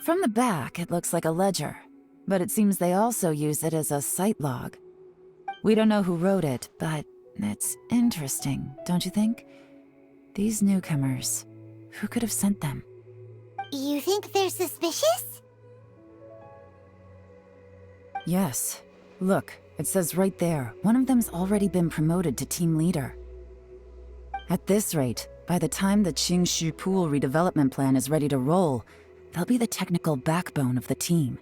Speaker 4: From the back, it looks like a ledger, but it seems they also use it as a site log. We don't know who wrote it, but it's interesting, don't you think? These newcomers, who could have sent them?
Speaker 2: You think they're suspicious?
Speaker 4: Yes. Look, it says right there, one of them's already been promoted to team leader. At this rate, by the time the Qingshu Pool redevelopment plan is ready to roll, they'll be the technical backbone of the team.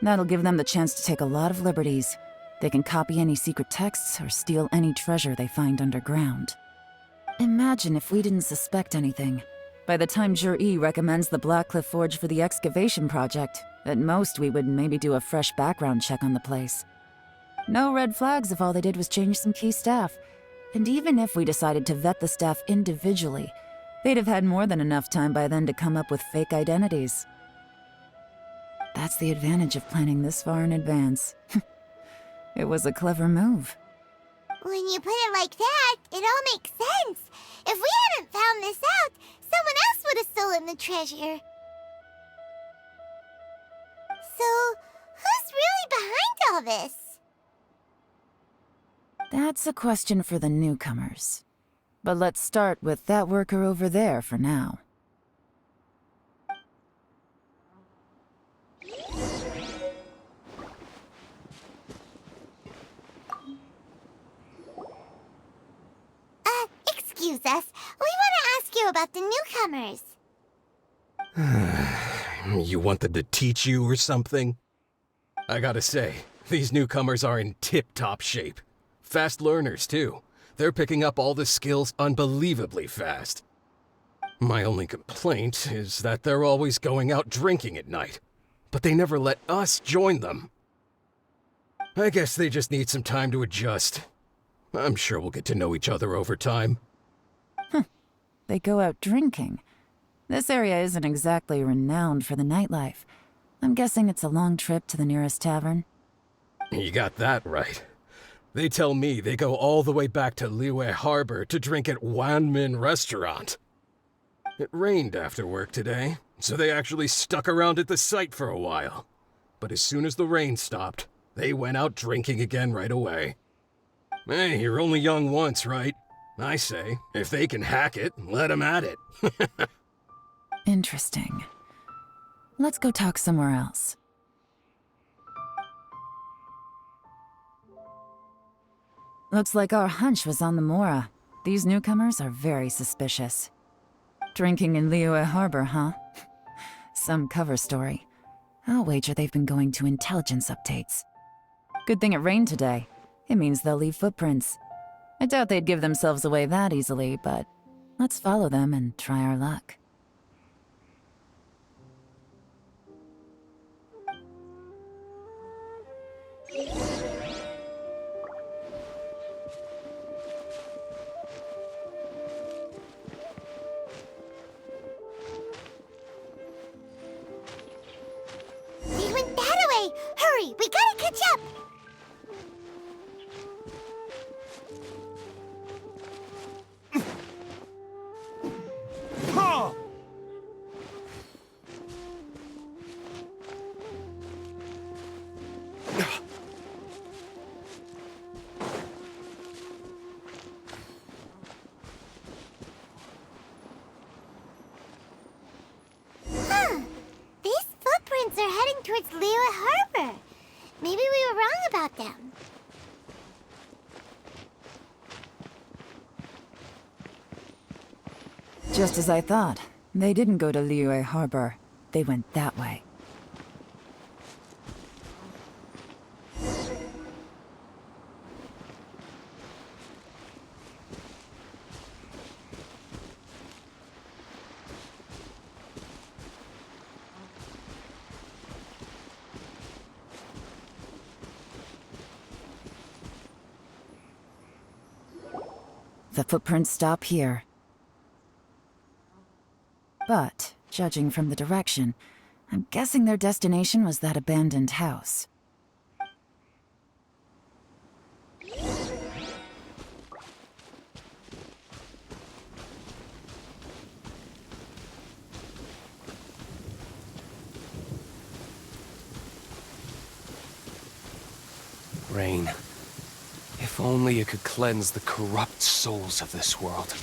Speaker 4: That'll give them the chance to take a lot of liberties. They can copy any secret texts or steal any treasure they find underground. Imagine if we didn't suspect anything. By the time Juri recommends the Blackcliff Forge for the excavation project, at most we would maybe do a fresh background check on the place. No red flags if all they did was change some key staff. And even if we decided to vet the staff individually, they'd have had more than enough time by then to come up with fake identities. That's the advantage of planning this far in advance. It was a clever move.
Speaker 2: When you put it like that, it all makes sense. If we hadn't found this out, someone else would have stolen the treasure. So, who's really behind all this?
Speaker 4: That's a question for the newcomers. But let's start with that worker over there for now.
Speaker 2: Excuse us. We want to ask you about the newcomers.
Speaker 14: You want them to teach you or something? I gotta say, these newcomers are in tip-top shape. Fast learners, too. They're picking up all the skills unbelievably fast. My only complaint is that they're always going out drinking at night, but they never let us join them. I guess they just need some time to adjust. I'm sure we'll get to know each other over time.
Speaker 4: They go out drinking. This area isn't exactly renowned for the nightlife. I'm guessing it's a long trip to the nearest tavern.
Speaker 14: You got that right. They tell me they go all the way back to Liyue Harbor to drink at Wanmin Restaurant. It rained after work today, so they actually stuck around at the site for a while. But as soon as the rain stopped, they went out drinking again right away. Hey, you're only young once, right? I say, if they can hack it, let them at it.
Speaker 4: Interesting. Let's go talk somewhere else. Looks like our hunch was on the Mora. These newcomers are very suspicious. Drinking in Liyue Harbor, huh? Some cover story. I'll wager they've been going to intelligence updates. Good thing it rained today. It means they'll leave footprints. I doubt they'd give themselves away that easily, but let's follow them and try our luck.
Speaker 2: They went that way! Hurry, we gotta catch up! These footprints are heading towards Liyue Harbor. Maybe we were wrong about them.
Speaker 4: Just as I thought. They didn't go to Liyue Harbor. They went that way. The footprints stop here. But, judging from the direction, I'm guessing their destination was that abandoned house.
Speaker 15: Rain. If only it could cleanse the corrupt souls of this world.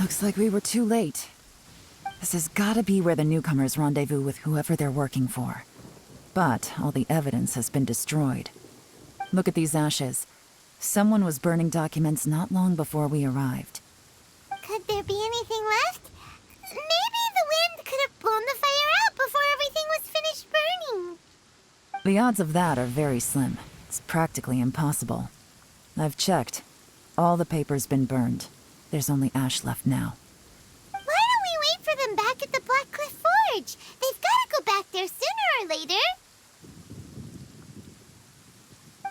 Speaker 4: Looks like we were too late. This has gotta be where the newcomers rendezvous with whoever they're working for. But all the evidence has been destroyed. Look at these ashes. Someone was burning documents not long before we arrived.
Speaker 2: Could there be anything left? Maybe the wind could have blown the fire out before everything was finished burning.
Speaker 4: The odds of that are very slim. It's practically impossible. I've checked. All the paper's been burned. There's only ash left now.
Speaker 2: Why don't we wait for them back at the Black Cliff Forge? They've got to go back there sooner or later.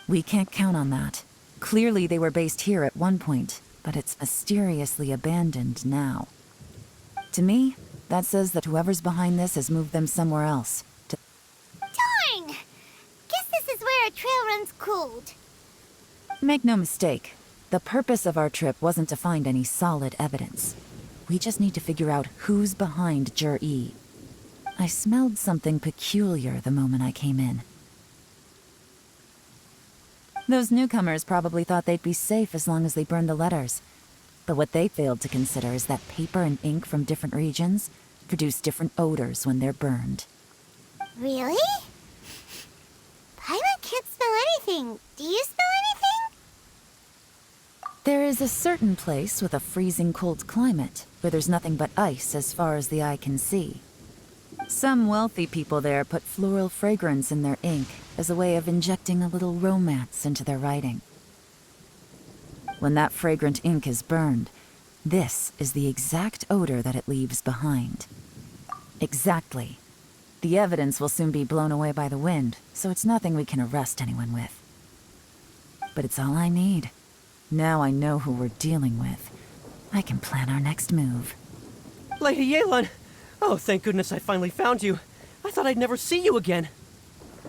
Speaker 4: We can't count on that. Clearly they were based here at one point, but it's mysteriously abandoned now. To me, that says that whoever's behind this has moved them somewhere else.
Speaker 2: Darn! Guess this is where our trail runs cold.
Speaker 4: Make no mistake, the purpose of our trip wasn't to find any solid evidence. We just need to figure out who's behind Jur-E. I smelled something peculiar the moment I came in. Those newcomers probably thought they'd be safe as long as they burned the letters. But what they failed to consider is that paper and ink from different regions produce different odors when they're burned.
Speaker 2: Really? Paimon can't smell anything. Do you smell anything?
Speaker 4: There is a certain place with a freezing cold climate where there's nothing but ice as far as the eye can see. Some wealthy people there put floral fragrance in their ink as a way of injecting a little romance into their writing. When that fragrant ink is burned, this is the exact odor that it leaves behind. Exactly. The evidence will soon be blown away by the wind, so it's nothing we can arrest anyone with. But it's all I need. Now I know who we're dealing with. I can plan our next move.
Speaker 10: Lady Yelan! Oh, thank goodness I finally found you. I thought I'd never see you again.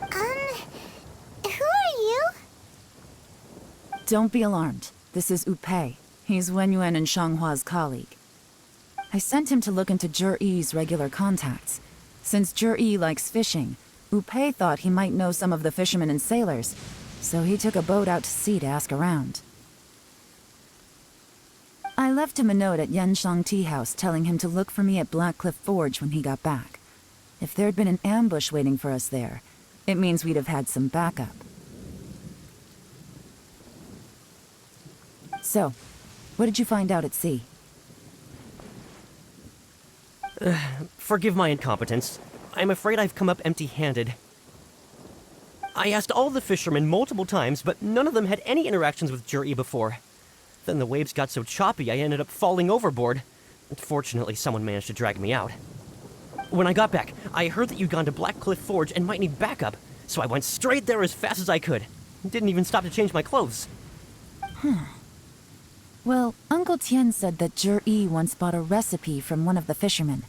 Speaker 2: Who are you?
Speaker 4: Don't be alarmed. This is Upei. He's Wenyuan and Shanghua's colleague. I sent him to look into Zhi-Yi's regular contacts. Since Zhi-Yi likes fishing, Upei thought he might know some of the fishermen and sailors, so he took a boat out to sea to ask around. I left him a note at Yanshang Tea House telling him to look for me at Blackcliff Forge when he got back. If there'd been an ambush waiting for us there, it means we'd have had some backup. So, what did you find out at sea?
Speaker 10: Forgive my incompetence. I'm afraid I've come up empty-handed. I asked all the fishermen multiple times, but none of them had any interactions with Zhi-Yi before. Then the waves got so choppy I ended up falling overboard. Fortunately, someone managed to drag me out. When I got back, I heard that you'd gone to Blackcliff Forge and might need backup, so I went straight there as fast as I could. Didn't even stop to change my clothes.
Speaker 4: Well, Uncle Tian said that Zhi-Yi once bought a recipe from one of the fishermen.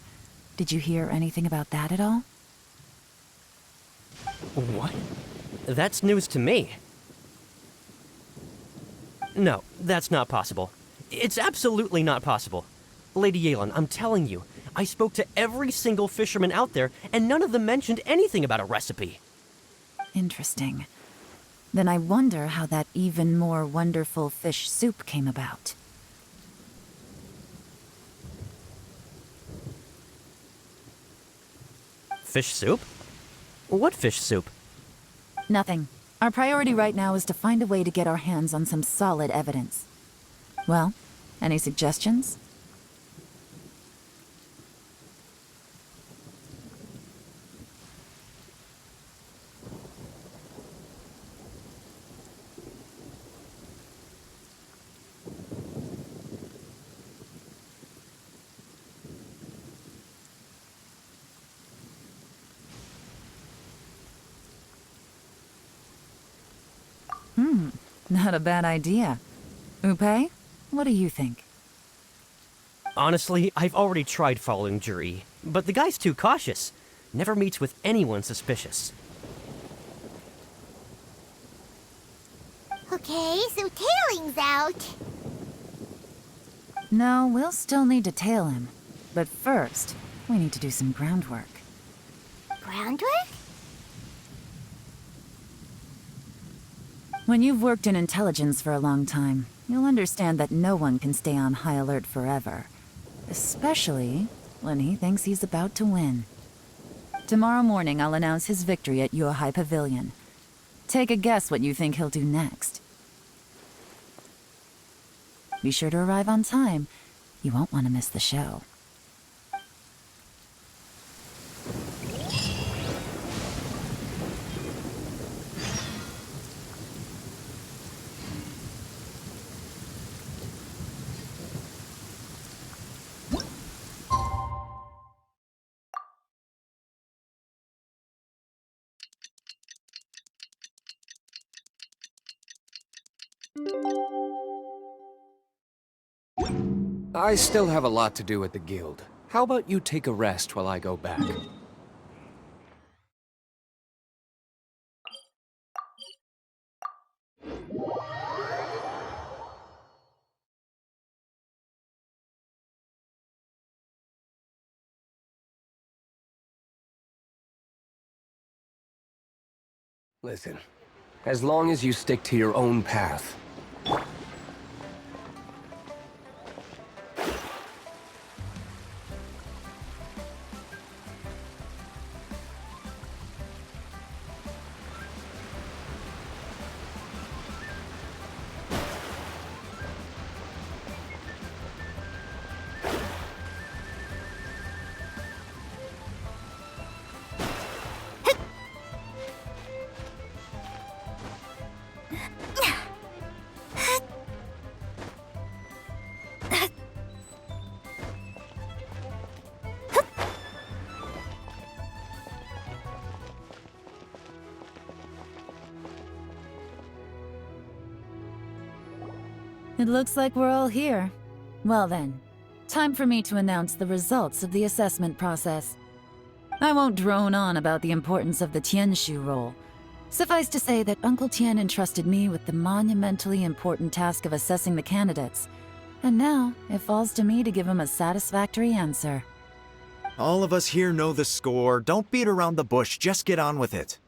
Speaker 4: Did you hear anything about that at all?
Speaker 10: What? That's news to me. No, that's not possible. It's absolutely not possible. Lady Yelan, I'm telling you, I spoke to every single fisherman out there, and none of them mentioned anything about a recipe.
Speaker 4: Interesting. Then I wonder how that even more wonderful fish soup came about.
Speaker 10: Fish soup? What fish soup?
Speaker 4: Nothing. Our priority right now is to find a way to get our hands on some solid evidence. Well, any suggestions? Not a bad idea. Upei, what do you think?
Speaker 10: Honestly, I've already tried following Zhi-Yi, but the guy's too cautious. Never meets with anyone suspicious.
Speaker 2: Okay, so tailing's out.
Speaker 4: No, we'll still need to tail him. But first, we need to do some groundwork.
Speaker 2: Groundwork?
Speaker 4: When you've worked in intelligence for a long time, you'll understand that no one can stay on high alert forever. Especially when he thinks he's about to win. Tomorrow morning, I'll announce his victory at Yuehai Pavilion. Take a guess what you think he'll do next. Be sure to arrive on time. You won't want to miss the show.
Speaker 15: I still have a lot to do at the guild. How about you take a rest while I go back? Listen, as long as you stick to your own path.
Speaker 4: It looks like we're all here. Well then, time for me to announce the results of the assessment process. I won't drone on about the importance of the Tianshu role. Suffice to say that Uncle Tian entrusted me with the monumentally important task of assessing the candidates, and now it falls to me to give him a satisfactory answer.
Speaker 5: All of us here know the score. Don't beat around the bush, just get on with it.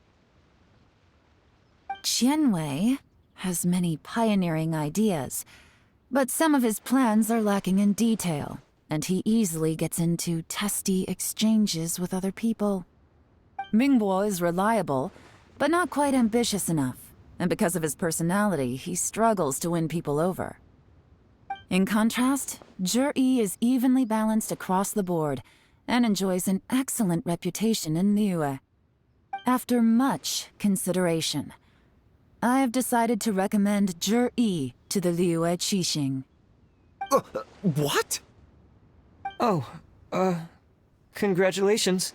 Speaker 4: Qianwei has many pioneering ideas, but some of his plans are lacking in detail, and he easily gets into testy exchanges with other people. Mingbo is reliable, but not quite ambitious enough, and because of his personality, he struggles to win people over. In contrast, Zhi is evenly balanced across the board, and enjoys an excellent reputation in Liyue. After much consideration, I have decided to recommend Zhi to the Liyue Qixing.
Speaker 5: What?
Speaker 6: Oh, congratulations.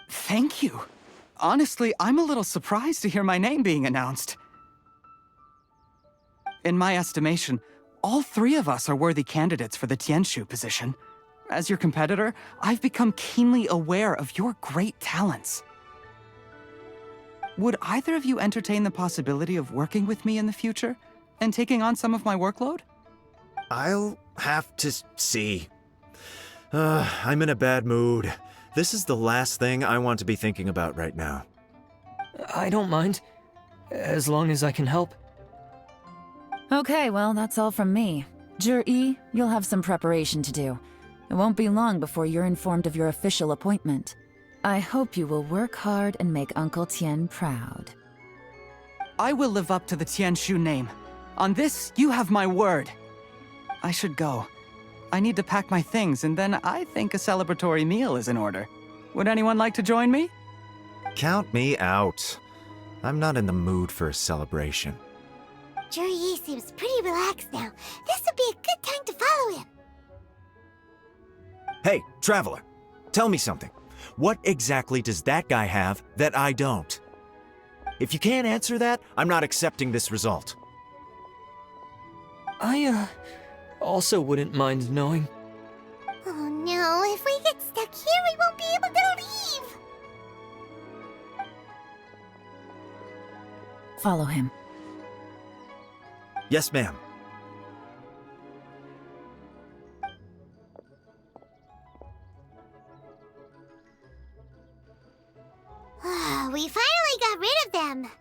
Speaker 7: Thank you. Honestly, I'm a little surprised to hear my name being announced. In my estimation, all three of us are worthy candidates for the Tianshu position. As your competitor, I've become keenly aware of your great talents. Would either of you entertain the possibility of working with me in the future and taking on some of my workload?
Speaker 5: I'll have to see. I'm in a bad mood. This is the last thing I want to be thinking about right now.
Speaker 6: I don't mind, as long as I can help.
Speaker 4: Okay, well, that's all from me. Zhi, you'll have some preparation to do. It won't be long before you're informed of your official appointment. I hope you will work hard and make Uncle Tian proud.
Speaker 7: I will live up to the Tianshu name. On this, you have my word. I should go. I need to pack my things, and then I think a celebratory meal is in order. Would anyone like to join me?
Speaker 5: Count me out. I'm not in the mood for a celebration.
Speaker 2: Zhi seems pretty relaxed now. This would be a good time to follow him.
Speaker 5: Hey, Traveler, tell me something. What exactly does that guy have that I don't? If you can't answer that, I'm not accepting this result.
Speaker 6: I, also wouldn't mind knowing.
Speaker 2: Oh no, if we get stuck here, we won't be able to leave!
Speaker 4: Follow him.
Speaker 5: Yes, ma'am.
Speaker 2: We finally got rid of them!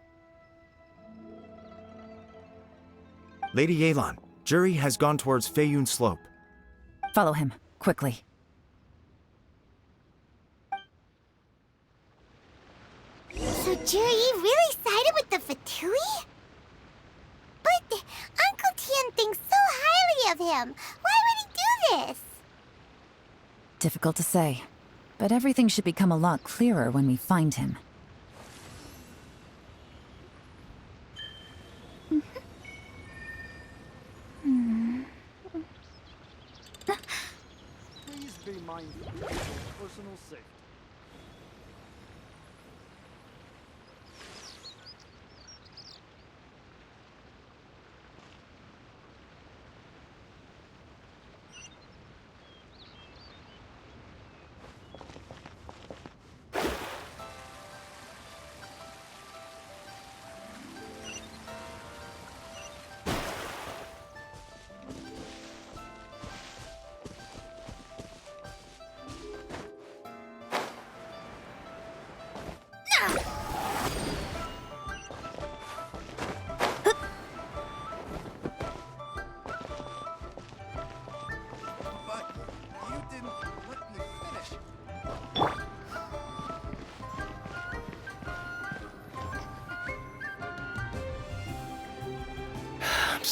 Speaker 5: Lady Yelan, Zhi has gone towards Feiyun Slope.
Speaker 4: Follow him, quickly.
Speaker 2: So Zhi really sided with the Fatui? But Uncle Tian thinks so highly of him. Why would he do this?
Speaker 4: Difficult to say, but everything should become a lot clearer when we find him.
Speaker 16: Please be mindful of your personal safety.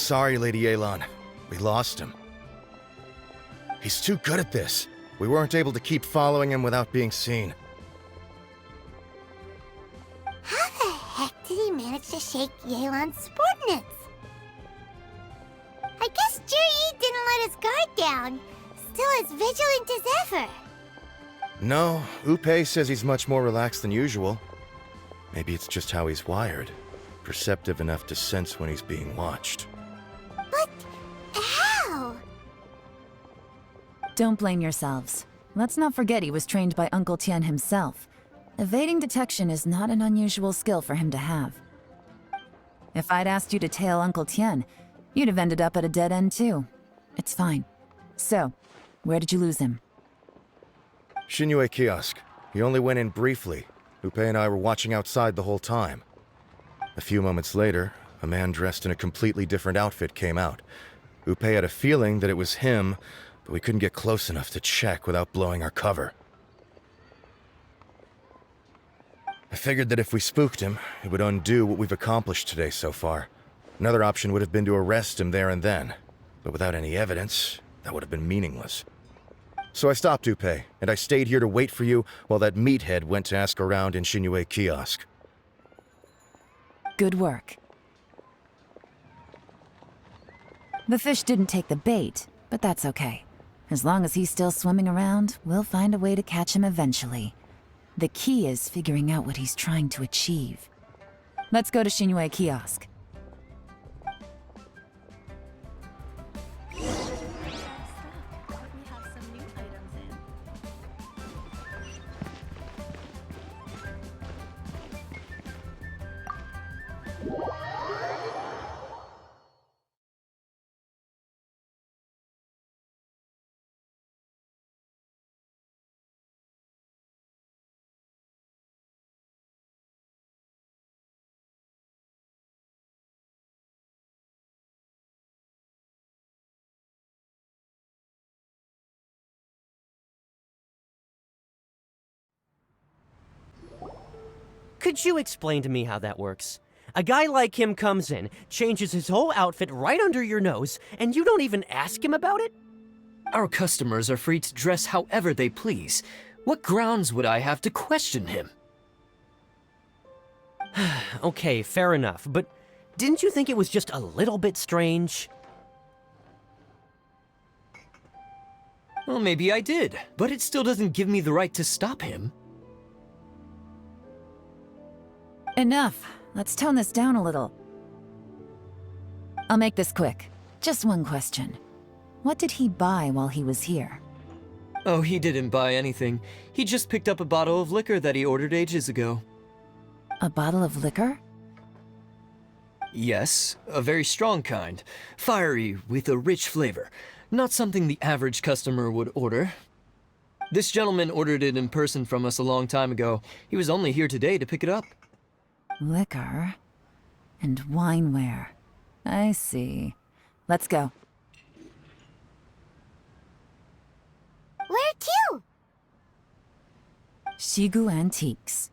Speaker 8: sorry, Lady Yelan. We lost him. He's too good at this. We weren't able to keep following him without being seen.
Speaker 2: How the heck did he manage to shake Yelan's subordinates? I guess Juri didn't let his guard down. Still as vigilant as ever.
Speaker 8: No, Upe says he's much more relaxed than usual. Maybe it's just how he's wired. Perceptive enough to sense when he's being watched.
Speaker 2: But how?
Speaker 4: Don't blame yourselves. Let's not forget he was trained by Uncle Tian himself. Evading detection is not an unusual skill for him to have. If I'd asked you to tail Uncle Tian, you'd have ended up at a dead end too. It's fine. So, where did you lose him?
Speaker 8: Xinyue kiosk. He only went in briefly. Upe and I were watching outside the whole time. A few moments later, a man dressed in a completely different outfit came out. Upe had a feeling that it was him, but we couldn't get close enough to check without blowing our cover. I figured that if we spooked him, it would undo what we've accomplished today so far. Another option would have been to arrest him there and then, but without any evidence, that would have been meaningless. So I stopped Upe, and I stayed here to wait for you while that meathead went to ask around in Xinyue kiosk.
Speaker 4: Good work. The fish didn't take the bait, but that's okay. As long as he's still swimming around, we'll find a way to catch him eventually. The key is figuring out what he's trying to achieve. Let's go to Xinyue kiosk.
Speaker 10: Could you explain to me how that works? A guy like him comes in, changes his whole outfit right under your nose, and you don't even ask him about it?
Speaker 6: Our customers are free to dress however they please. What grounds would I have to question him?
Speaker 10: Okay, fair enough, but didn't you think it was just a little bit strange?
Speaker 6: Well, maybe I did, but it still doesn't give me the right to stop him.
Speaker 4: Enough. Let's tone this down a little. I'll make this quick. Just one question. What did he buy while he was here?
Speaker 6: Oh, he didn't buy anything. He just picked up a bottle of liquor that he ordered ages ago.
Speaker 4: A bottle of liquor?
Speaker 6: Yes, a very strong kind. Fiery, with a rich flavor. Not something the average customer would order. This gentleman ordered it in person from us a long time ago. He was only here today to pick it up.
Speaker 4: Liquor and wineware. I see. Let's go.
Speaker 2: Where to?
Speaker 4: Shigu Antiques.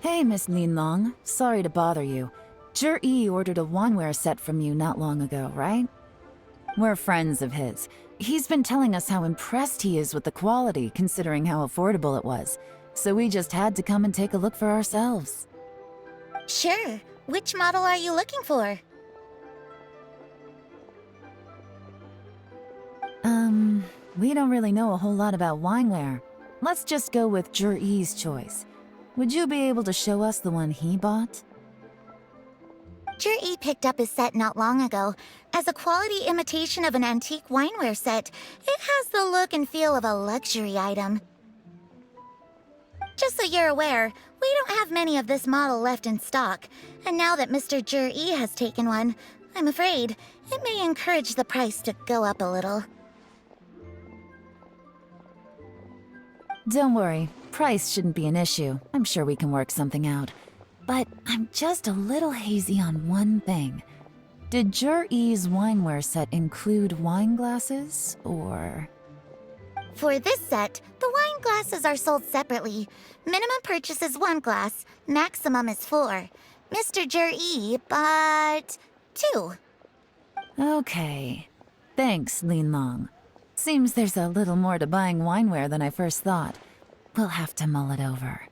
Speaker 4: Hey, Miss Linlong. Sorry to bother you. Zhi ordered a wanware set from you not long ago, right? We're friends of his. He's been telling us how impressed he is with the quality, considering how affordable it was. So we just had to come and take a look for ourselves.
Speaker 17: Sure. Which model are you looking for?
Speaker 4: We don't really know a whole lot about wineware. Let's just go with Jur-E's choice. Would you be able to show us the one he bought?
Speaker 17: Jur-E picked up his set not long ago. As a quality imitation of an antique wineware set, it has the look and feel of a luxury item. Just so you're aware, we don't have many of this model left in stock, and now that Mr. Jur-E has taken one, I'm afraid it may encourage the price to go up a little.
Speaker 4: Don't worry, price shouldn't be an issue. I'm sure we can work something out. But I'm just a little hazy on one thing. Did Jur-E's wineware set include wine glasses, or...?
Speaker 17: For this set, the wine glasses are sold separately. Minimum purchase is 1 glass, maximum is 4. Mr. Jur-E bought 2.
Speaker 4: Okay. Thanks, Lin Long. Seems there's a little more to buying wineware than I first thought. We'll have to mull it over.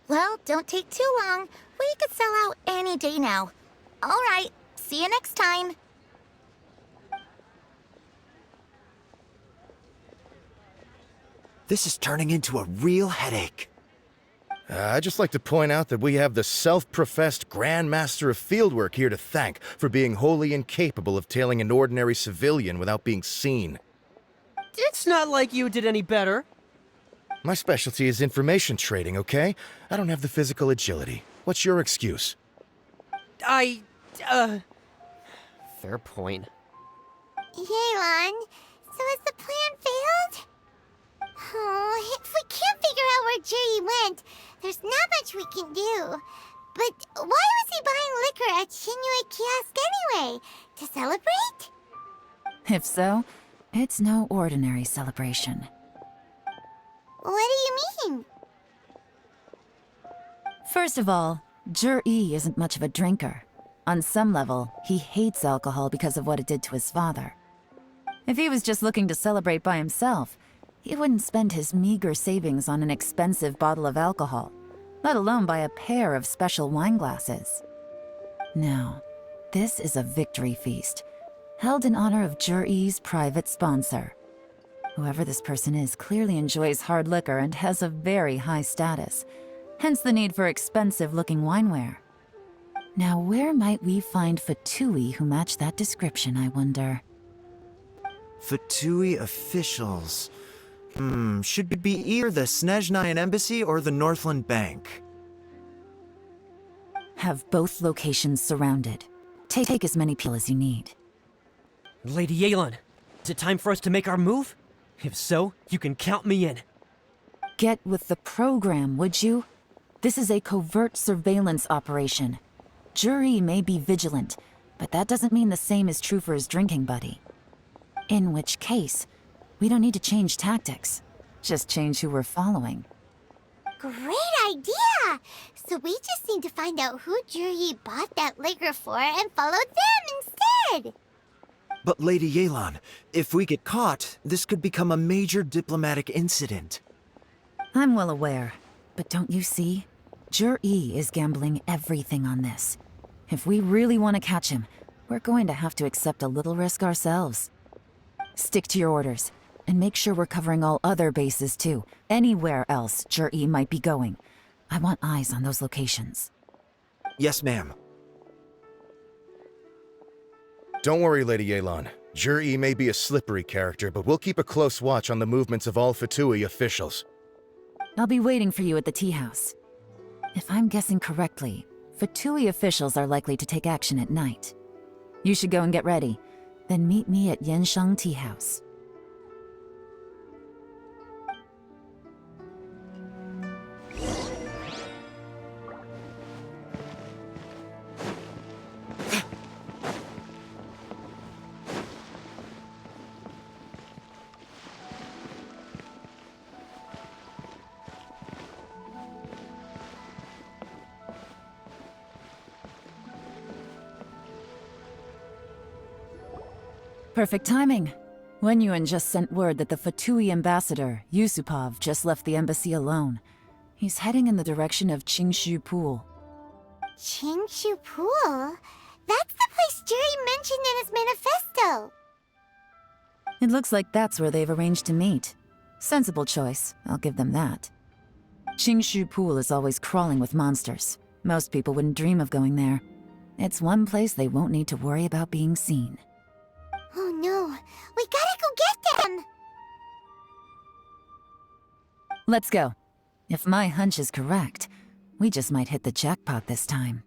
Speaker 17: Well, don't take too long. We could sell out any day now. All right, see you next time.
Speaker 5: This is turning into a real headache.
Speaker 8: I'd just like to point out that we have the self-professed Grand Master of Fieldwork here to thank for being wholly incapable of tailing an ordinary civilian without being seen.
Speaker 10: It's not like you did any better.
Speaker 8: My specialty is information trading, okay? I don't have the physical agility. What's your excuse?
Speaker 10: Fair point.
Speaker 2: Yelan, so has the plan failed? Oh, if we can't figure out where Jur-E went, there's not much we can do. But why was he buying liquor at Shinue Kiosk anyway? To celebrate?
Speaker 4: If so, it's no ordinary celebration.
Speaker 2: What do you mean?
Speaker 4: First of all, Jur-E isn't much of a drinker. On some level, he hates alcohol because of what it did to his father. If he was just looking to celebrate by himself, he wouldn't spend his meager savings on an expensive bottle of alcohol, let alone buy a pair of special wine glasses. No, this is a victory feast, held in honor of Jur-E's private sponsor. Whoever this person is clearly enjoys hard liquor and has a very high status, hence the need for expensive-looking wineware. Now, where might we find Fatui who match that description, I wonder?
Speaker 5: Fatui officials. Should it be either the Snezhnayan Embassy or the Northland Bank?
Speaker 4: Have both locations surrounded. Take as many people as you need.
Speaker 10: Lady Yelan, is it time for us to make our move? If so, you can count me in.
Speaker 4: Get with the program, would you? This is a covert surveillance operation. Jur-E may be vigilant, but that doesn't mean the same is true for his drinking buddy. In which case, we don't need to change tactics. Just change who we're following.
Speaker 2: Great idea! So we just need to find out who Jur-E bought that liquor for and follow them instead!
Speaker 5: But Lady Yelan, if we get caught, this could become a major diplomatic incident.
Speaker 4: I'm well aware, but don't you see? Jur-E is gambling everything on this. If we really want to catch him, we're going to have to accept a little risk ourselves. Stick to your orders, and make sure we're covering all other bases too. Anywhere else Jur-E might be going. I want eyes on those locations.
Speaker 5: Yes, ma'am.
Speaker 8: Don't worry, Lady Yelan. Jur-E may be a slippery character, but we'll keep a close watch on the movements of all Fatui officials.
Speaker 4: I'll be waiting for you at the tea house. If I'm guessing correctly, Fatui officials are likely to take action at night. You should go and get ready, then meet me at Yenshang Tea House. Perfect timing. Wenyuan just sent word that the Fatui ambassador, Yusupov, just left the embassy alone. He's heading in the direction of Qingshu Pool.
Speaker 2: Qingshu Pool? That's the place Jur-E mentioned in his manifesto!
Speaker 4: It looks like that's where they've arranged to meet. Sensible choice, I'll give them that. Qingshu Pool is always crawling with monsters. Most people wouldn't dream of going there. It's one place they won't need to worry about being seen.
Speaker 2: Oh no, we gotta go get them!
Speaker 4: Let's go. If my hunch is correct, we just might hit the jackpot this time.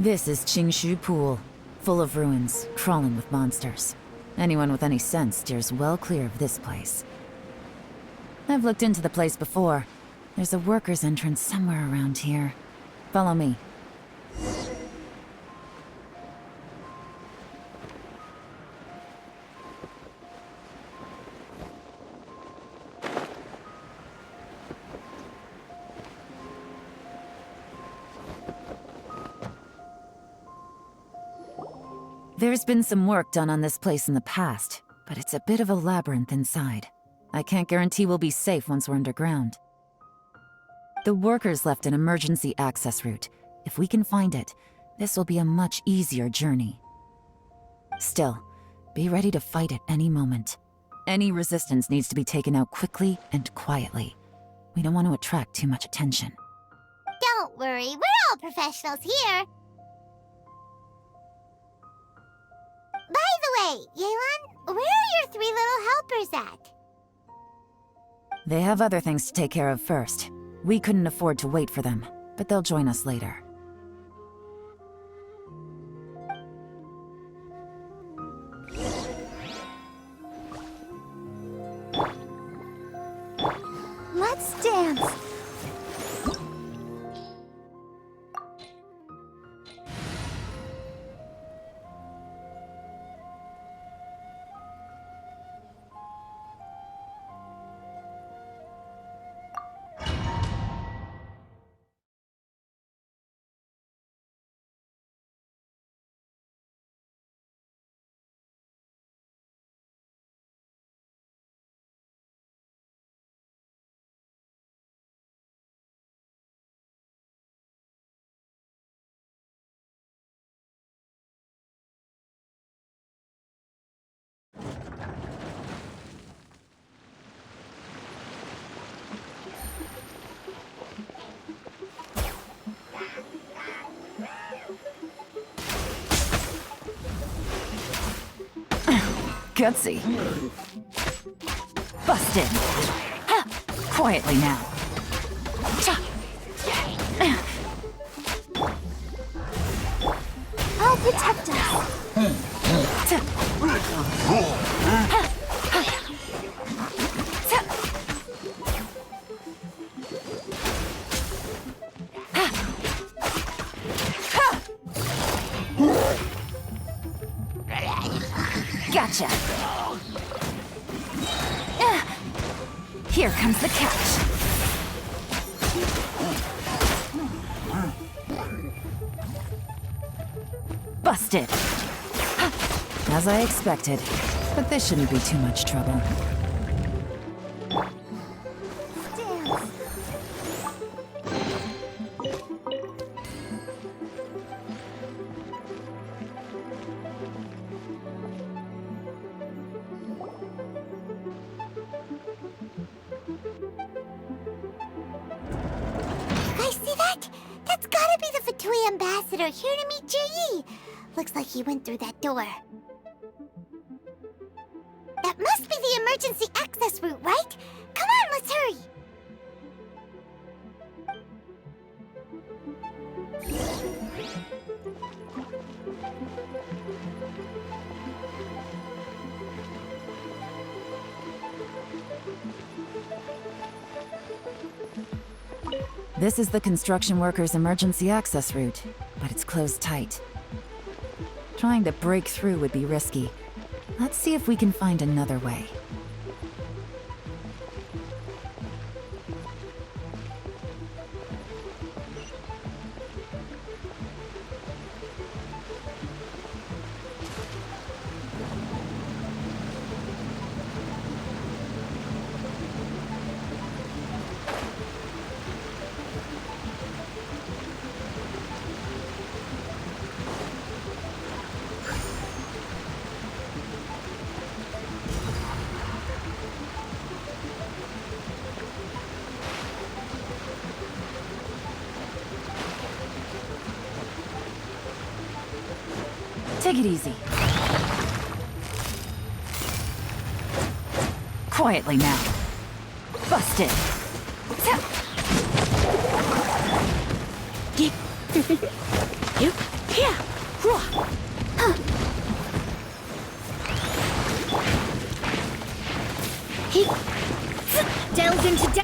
Speaker 4: This is Qingshu Pool, full of ruins, crawling with monsters. Anyone with any sense steers well clear of this place. I've looked into the place before. There's a worker's entrance somewhere around here. Follow me. There's been some work done on this place in the past, but it's a bit of a labyrinth inside. I can't guarantee we'll be safe once we're underground. The workers left an emergency access route. If we can find it, this will be a much easier journey. Still, be ready to fight at any moment. Any resistance needs to be taken out quickly and quietly. We don't want to attract too much attention.
Speaker 2: Don't worry, we're all professionals here. By the way, Yelan, where are your 3 little helpers at?
Speaker 4: They have other things to take care of first. We couldn't afford to wait for them, but they'll join us later.
Speaker 17: Let's dance!
Speaker 4: Gutsy. Busted. Ha! Quietly now.
Speaker 2: I'll protect us.
Speaker 4: Gotcha. Here comes the catch. Busted. As I expected, but this shouldn't be too much trouble.
Speaker 2: Ambassador here to meet Ji. Looks like he went through that door. That must be the emergency access route, right? Come on, let's hurry.
Speaker 4: This is the construction workers' emergency access route, but it's closed tight. Trying to break through would be risky. Let's see if we can find another way. Take it easy. Quietly now. Busted.
Speaker 2: He delves into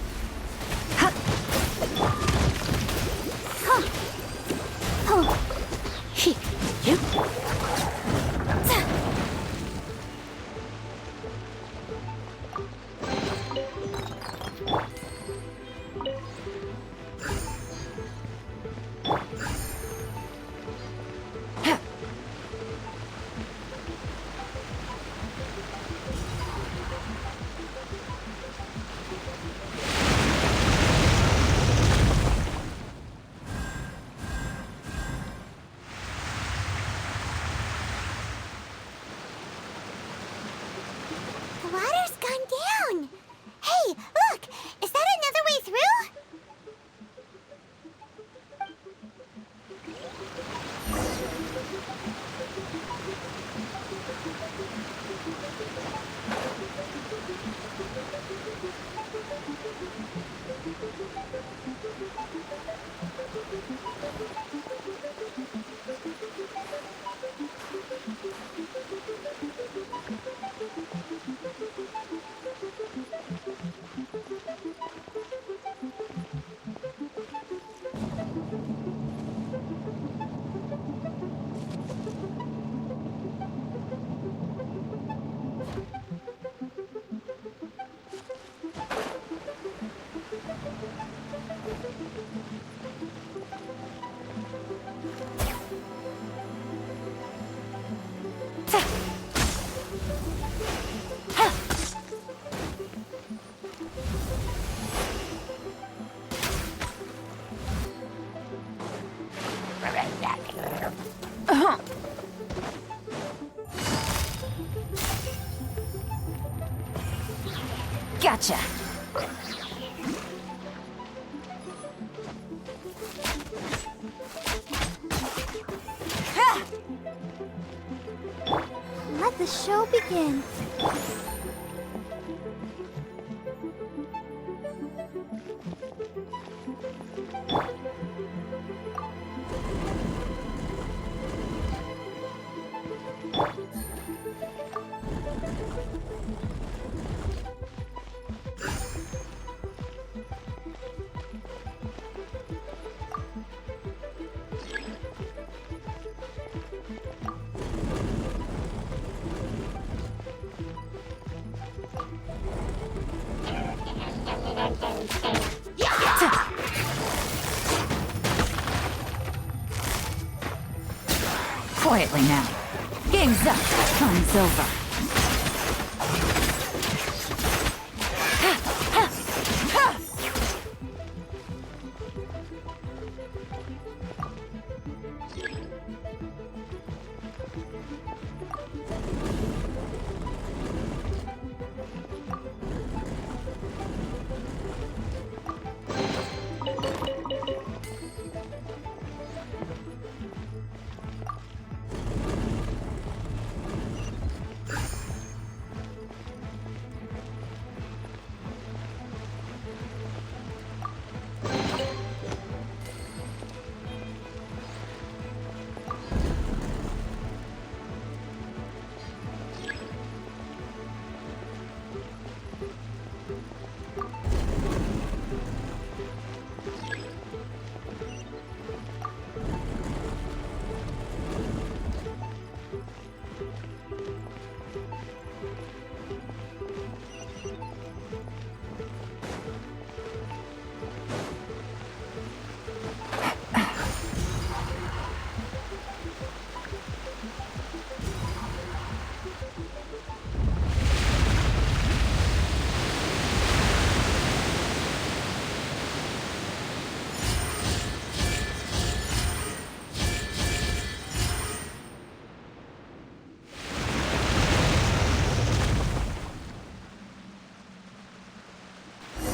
Speaker 2: The water's gone down. Hey, look! Is that another way through?
Speaker 4: Gotcha.
Speaker 2: Let the show begin.
Speaker 4: Quietly now. Game's up. Fun's over.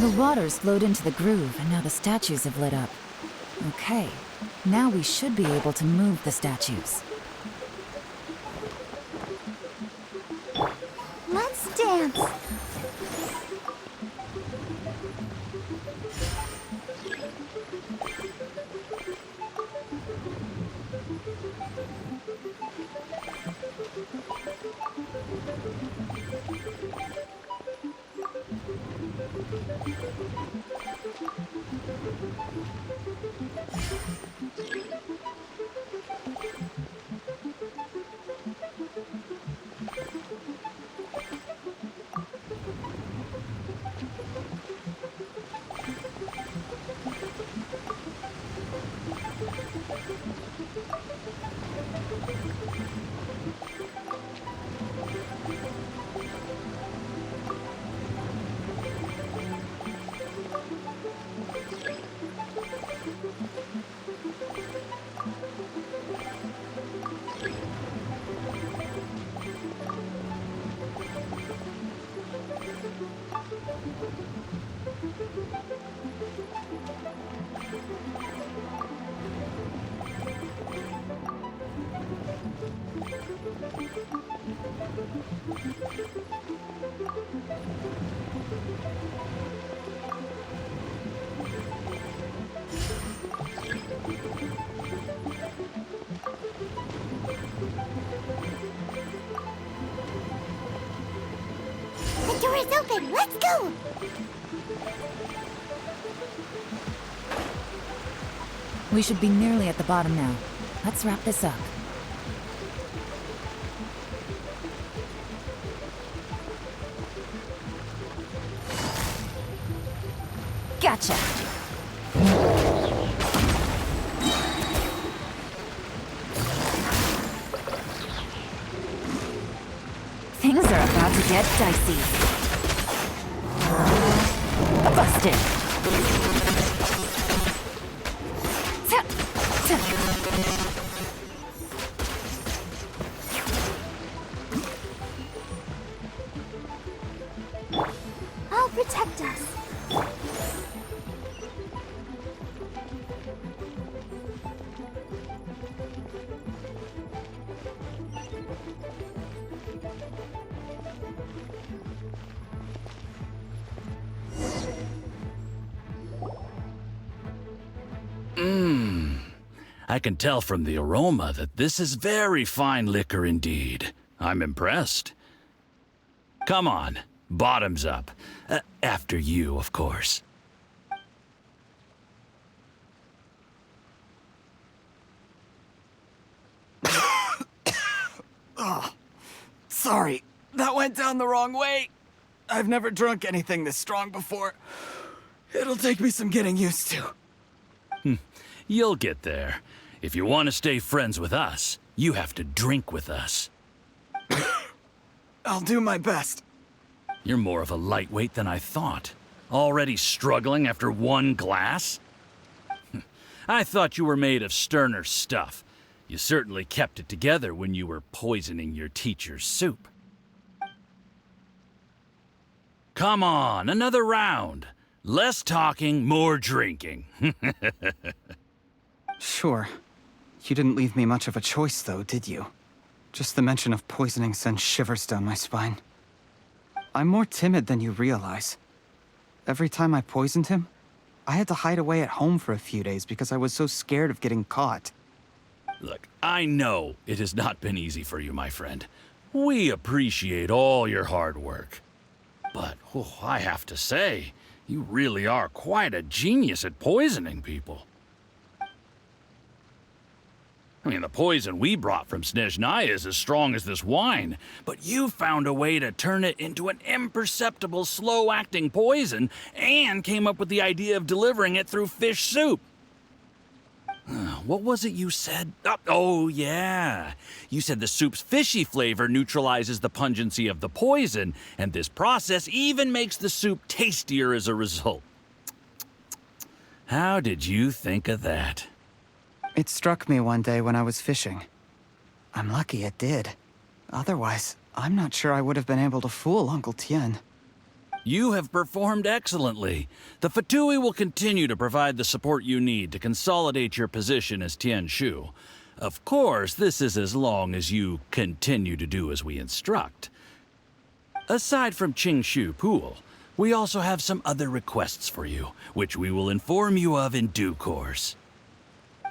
Speaker 4: The waters flowed into the groove, and now the statues have lit up. Okay, now we should be able to move the statues.
Speaker 17: Let's dance.
Speaker 2: The door is open. Let's go.
Speaker 4: We should be nearly at the bottom now. Let's wrap this up. Gotcha! Things are about to get dicey. Busted!
Speaker 2: I'll protect us.
Speaker 18: I can tell from the aroma that this is very fine liquor indeed. I'm impressed. Come on, bottoms up. After you, of course.
Speaker 7: Oh, sorry. That went down the wrong way. I've never drunk anything this strong before. It'll take me some getting used to.
Speaker 18: You'll get there. If you want to stay friends with us, you have to drink with us.
Speaker 7: I'll do my best.
Speaker 18: You're more of a lightweight than I thought. Already struggling after one glass? I thought you were made of sterner stuff. You certainly kept it together when you were poisoning your teacher's soup. Come on, another round. Less talking, more drinking.
Speaker 7: Sure. You didn't leave me much of a choice, though, did you? Just the mention of poisoning sends shivers down my spine. I'm more timid than you realize. Every time I poisoned him, I had to hide away at home for a few days because I was so scared of getting caught.
Speaker 18: Look, I know it has not been easy for you, my friend. We appreciate all your hard work. But, I have to say, you really are quite a genius at poisoning people. I mean, the poison we brought from Snezhnaya is as strong as this wine, but you found a way to turn it into an imperceptible, slow-acting poison and came up with the idea of delivering it through fish soup. What was it you said? Oh, yeah. You said the soup's fishy flavor neutralizes the pungency of the poison, and this process even makes the soup tastier as a result. How did you think of that?
Speaker 7: It struck me one day when I was fishing. I'm lucky it did. Otherwise, I'm not sure I would have been able to fool Uncle Tien.
Speaker 18: You have performed excellently. The Fatui will continue to provide the support you need to consolidate your position as Tianshu. Of course, this is as long as you continue to do as we instruct. Aside from Qingshu Pool, we also have some other requests for you, which we will inform you of in due course.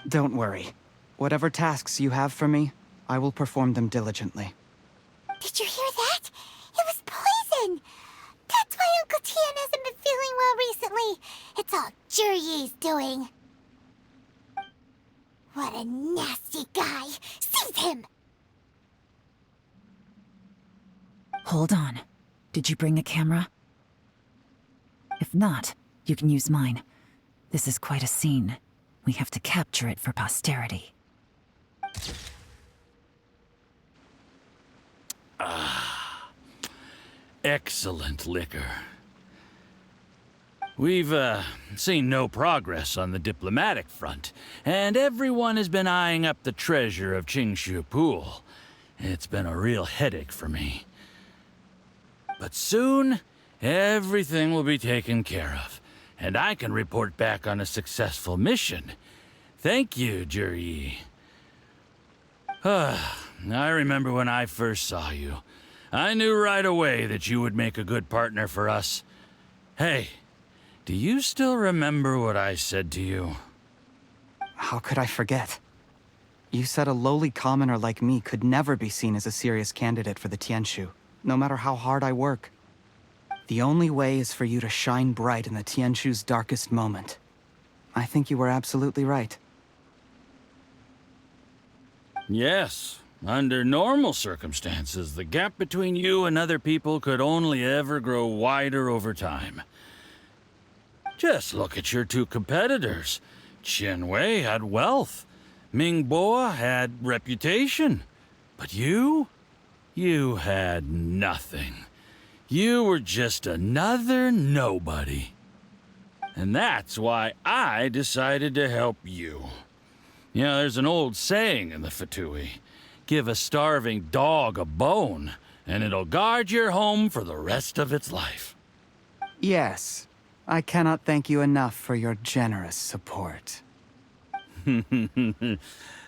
Speaker 7: Don't worry. Whatever tasks you have for me, I will perform them diligently.
Speaker 2: Did you hear that? It was poison! That's why Uncle Tian hasn't been feeling well recently. It's all Jurye's doing. What a nasty guy! Seize him!
Speaker 4: Hold on. Did you bring a camera? If not, you can use mine. This is quite a scene. We have to capture it for posterity.
Speaker 18: Excellent liquor. We've, seen no progress on the diplomatic front, and everyone has been eyeing up the treasure of Qingshu Pool. It's been a real headache for me. But soon, everything will be taken care of, and I can report back on a successful mission. Thank you, Juryi. I remember when I first saw you. I knew right away that you would make a good partner for us. Hey, do you still remember what I said to you?
Speaker 7: How could I forget? You said a lowly commoner like me could never be seen as a serious candidate for the Tianshu, no matter how hard I work. The only way is for you to shine bright in the Tianshu's darkest moment. I think you were absolutely right.
Speaker 18: Yes. Under normal circumstances, the gap between you and other people could only ever grow wider over time. Just look at your two competitors. Qianwei had wealth. Mingbo had reputation. But you had nothing. You were just another nobody. And that's why I decided to help you. You know, there's an old saying in the Fatui. Give a starving dog a bone, and it'll guard your home for the rest of its life.
Speaker 7: Yes. I cannot thank you enough for your generous support.
Speaker 18: You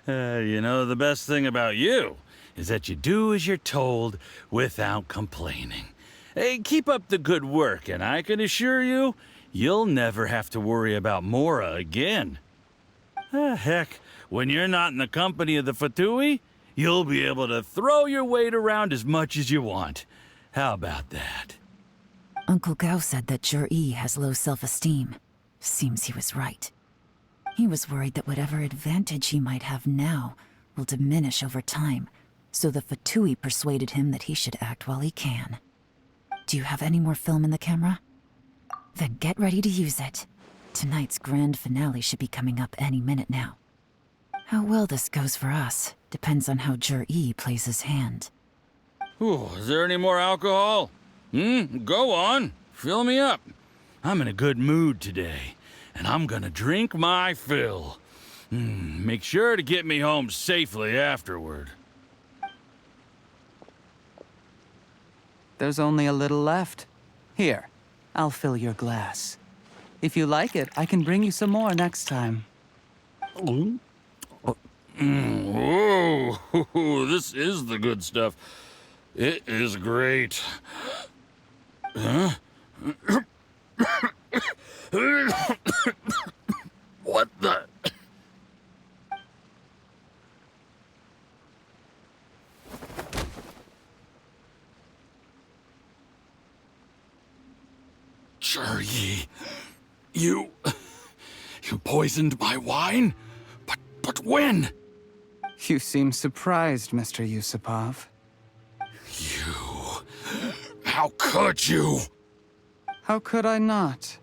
Speaker 18: know, the best thing about you is that you do as you're told without complaining. Hey, keep up the good work, and I can assure you, you'll never have to worry about Mora again. Heck, when you're not in the company of the Fatui, you'll be able to throw your weight around as much as you want. How about that?
Speaker 4: Uncle Gao said that Juryi has low self-esteem. Seems he was right. He was worried that whatever advantage he might have now will diminish over time, so the Fatui persuaded him that he should act while he can. Do you have any more film in the camera? Then get ready to use it. Tonight's grand finale should be coming up any minute now. How well this goes for us depends on how Juryi plays his hand.
Speaker 18: Ooh, is there any more alcohol? Go on. Fill me up. I'm in a good mood today, and I'm gonna drink my fill. Make sure to get me home safely afterward.
Speaker 7: There's only a little left. Here, I'll fill your glass. If you like it, I can bring you some more next time.
Speaker 18: Whoa, this is the good stuff. It is great. Huh? What the? Juryi, you poisoned my wine? But when?
Speaker 7: You seem surprised, Mr. Yusupov.
Speaker 18: How could you?
Speaker 7: How could I not?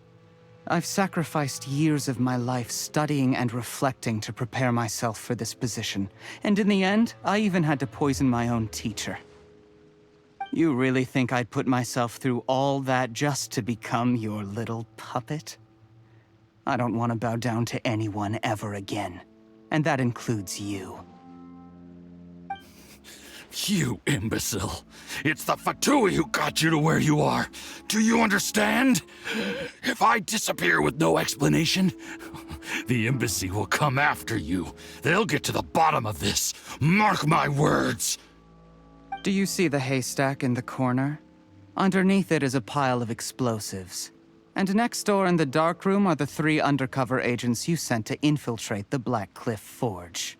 Speaker 7: I've sacrificed years of my life studying and reflecting to prepare myself for this position. And in the end, I even had to poison my own teacher. You really think I'd put myself through all that just to become your little puppet? I don't want to bow down to anyone ever again. And that includes you.
Speaker 18: You imbecile. It's the Fatui who got you to where you are. Do you understand? If I disappear with no explanation, the embassy will come after you. They'll get to the bottom of this. Mark my words.
Speaker 7: Do you see the haystack in the corner? Underneath it is a pile of explosives. And next door in the dark room are the 3 undercover agents you sent to infiltrate the Black Cliff Forge.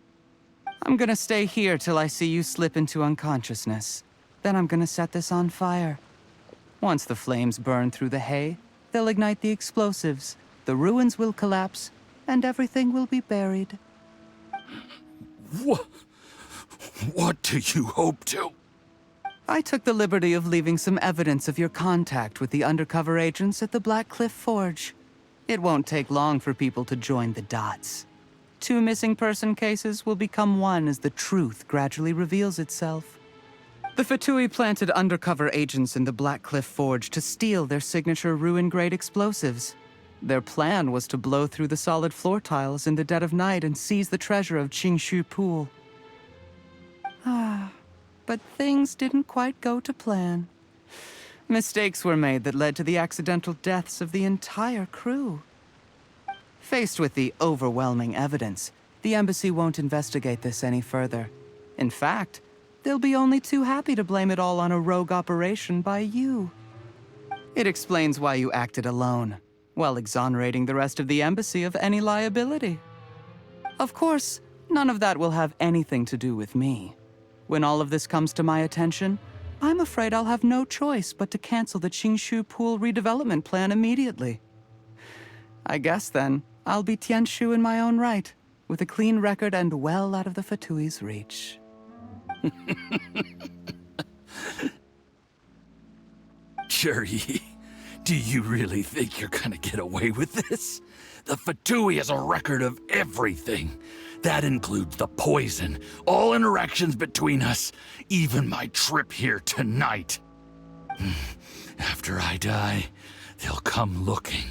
Speaker 7: I'm gonna stay here till I see you slip into unconsciousness. Then I'm gonna set this on fire. Once the flames burn through the hay, they'll ignite the explosives, the ruins will collapse, and everything will be buried.
Speaker 18: What do you hope to?
Speaker 7: I took the liberty of leaving some evidence of your contact with the undercover agents at the Black Cliff Forge. It won't take long for people to join the dots. 2 missing person cases will become one as the truth gradually reveals itself. The Fatui planted undercover agents in the Black Cliff Forge to steal their signature ruin-grade explosives. Their plan was to blow through the solid floor tiles in the dead of night and seize the treasure of Qingshu Pool. But things didn't quite go to plan. Mistakes were made that led to the accidental deaths of the entire crew. Faced with the overwhelming evidence, the embassy won't investigate this any further. In fact, they'll be only too happy to blame it all on a rogue operation by you. It explains why you acted alone, while exonerating the rest of the embassy of any liability. Of course, none of that will have anything to do with me. When all of this comes to my attention, I'm afraid I'll have no choice but to cancel the Qingshu Pool redevelopment plan immediately. I guess then, I'll be Tianshu in my own right, with a clean record and well out of the Fatui's reach.
Speaker 18: Juri, do you really think you're gonna get away with this? The Fatui has a record of everything. That includes the poison, all interactions between us, even my trip here tonight. After I die, they'll come looking,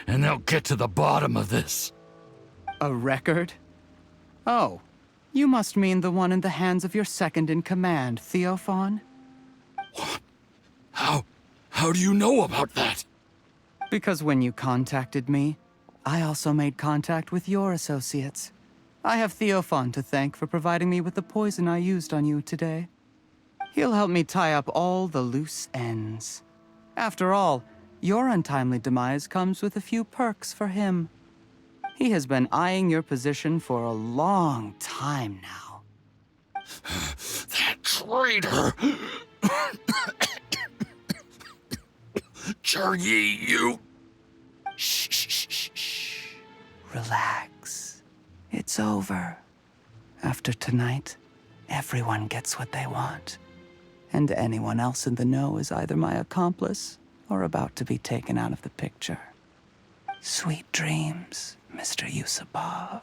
Speaker 18: and they'll get to the bottom of this.
Speaker 7: A record? Oh, you must mean the one in the hands of your second-in-command, Theophan?
Speaker 18: What? How do you know about that?
Speaker 7: Because when you contacted me, I also made contact with your associates. I have Theophan to thank for providing me with the poison I used on you today. He'll help me tie up all the loose ends. After all, your untimely demise comes with a few perks for him. He has been eyeing your position for a long time now.
Speaker 18: That traitor! Juri, you...
Speaker 7: Shh. Relax. It's over. After tonight, everyone gets what they want. And anyone else in the know is either my accomplice or about to be taken out of the picture. Sweet dreams, Mr. Yusupov.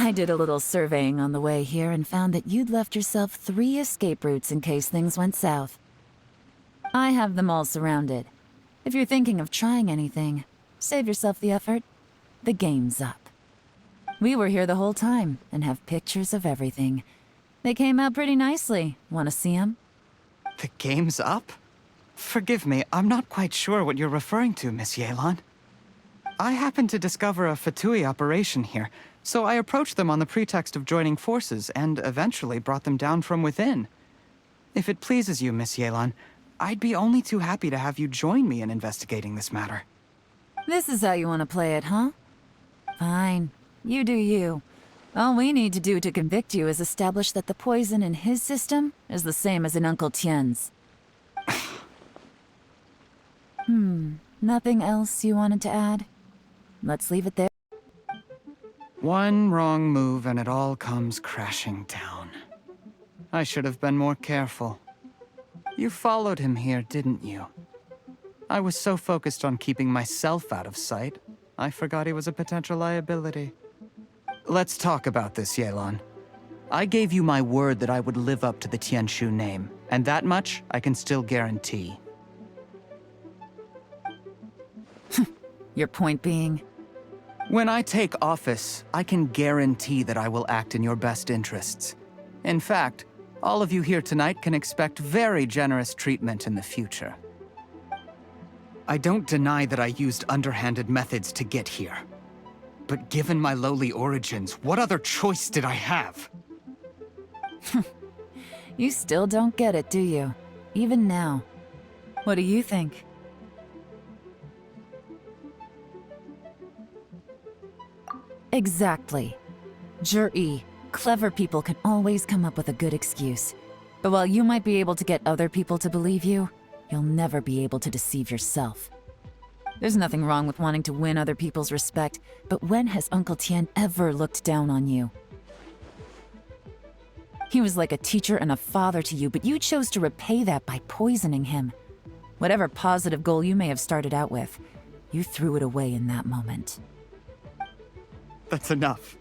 Speaker 4: I did a little surveying on the way here and found that you'd left yourself 3 escape routes in case things went south. I have them all surrounded. If you're thinking of trying anything, save yourself the effort. The game's up. We were here the whole time and have pictures of everything. They came out pretty nicely. Want to see them?
Speaker 7: The game's up? Forgive me, I'm not quite sure what you're referring to, Miss Yelan. I happened to discover a Fatui operation here, so I approached them on the pretext of joining forces and eventually brought them down from within. If it pleases you, Miss Yelan, I'd be only too happy to have you join me in investigating this matter.
Speaker 4: This is how you want to play it, huh? Fine. You do you. All we need to do to convict you is establish that the poison in his system is the same as in Uncle Tien's. Nothing else you wanted to add? Let's leave it there.
Speaker 7: One wrong move and it all comes crashing down. I should have been more careful. You followed him here, didn't you? I was so focused on keeping myself out of sight, I forgot he was a potential liability. Let's talk about this, Yelan. I gave you my word that I would live up to the Tianshu name, and that much I can still guarantee.
Speaker 4: Your point being?
Speaker 7: When I take office, I can guarantee that I will act in your best interests. In fact, all of you here tonight can expect very generous treatment in the future. I don't deny that I used underhanded methods to get here. But given my lowly origins, what other choice did I have?
Speaker 4: You still don't get it, do you? Even now. What do you think? Exactly. Jur-E, clever people can always come up with a good excuse. But while you might be able to get other people to believe you, you'll never be able to deceive yourself. There's nothing wrong with wanting to win other people's respect, but when has Uncle Tien ever looked down on you? He was like a teacher and a father to you, but you chose to repay that by poisoning him. Whatever positive goal you may have started out with, you threw it away in that moment.
Speaker 7: That's enough.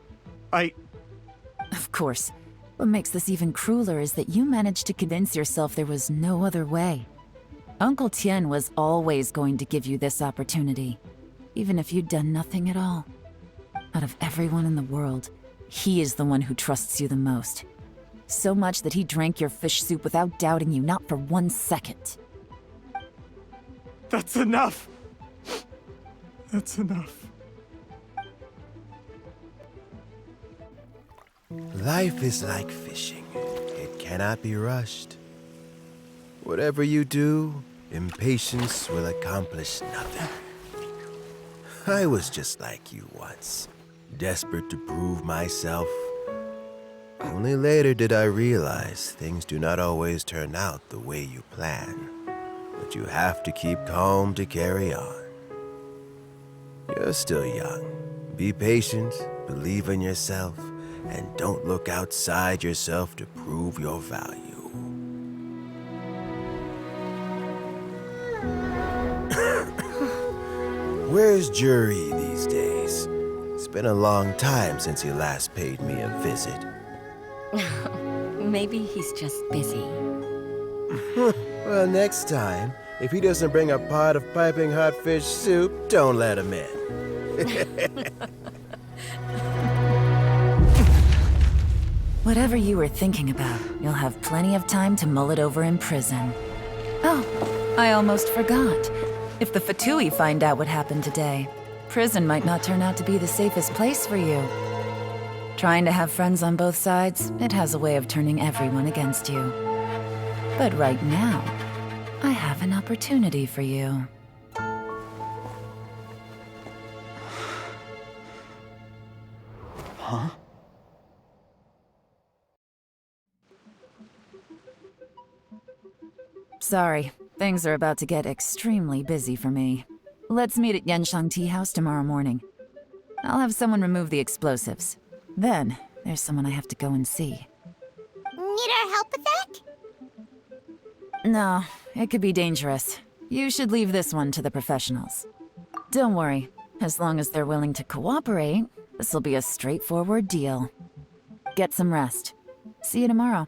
Speaker 4: Of course. What makes this even crueler is that you managed to convince yourself there was no other way. Uncle Tien was always going to give you this opportunity, even if you'd done nothing at all. Out of everyone in the world, he is the one who trusts you the most. So much that he drank your fish soup without doubting you, not for 1 second.
Speaker 7: That's enough! That's enough.
Speaker 3: Life is like fishing. It cannot be rushed. Whatever you do, impatience will accomplish nothing. I was just like you once, desperate to prove myself. Only later did I realize things do not always turn out the way you plan, but you have to keep calm to carry on. You're still young. Be patient, believe in yourself, and don't look outside yourself to prove your value. Where's Jur-E these days? It's been a long time since he last paid me a visit.
Speaker 1: Maybe he's just busy.
Speaker 3: Well, next time, if he doesn't bring a pot of piping hot fish soup, don't let him in.
Speaker 4: Whatever you were thinking about, you'll have plenty of time to mull it over in prison. Oh, I almost forgot. If the Fatui find out what happened today, prison might not turn out to be the safest place for you. Trying to have friends on both sides, it has a way of turning everyone against you. But right now, I have an opportunity for you.
Speaker 7: Huh?
Speaker 4: Sorry, things are about to get extremely busy for me. Let's meet at Yenshang Tea House tomorrow morning. I'll have someone remove the explosives. Then, there's someone I have to go and see.
Speaker 2: Need our help with that?
Speaker 4: No, it could be dangerous. You should leave this one to the professionals. Don't worry, as long as they're willing to cooperate, this'll be a straightforward deal. Get some rest. See you tomorrow.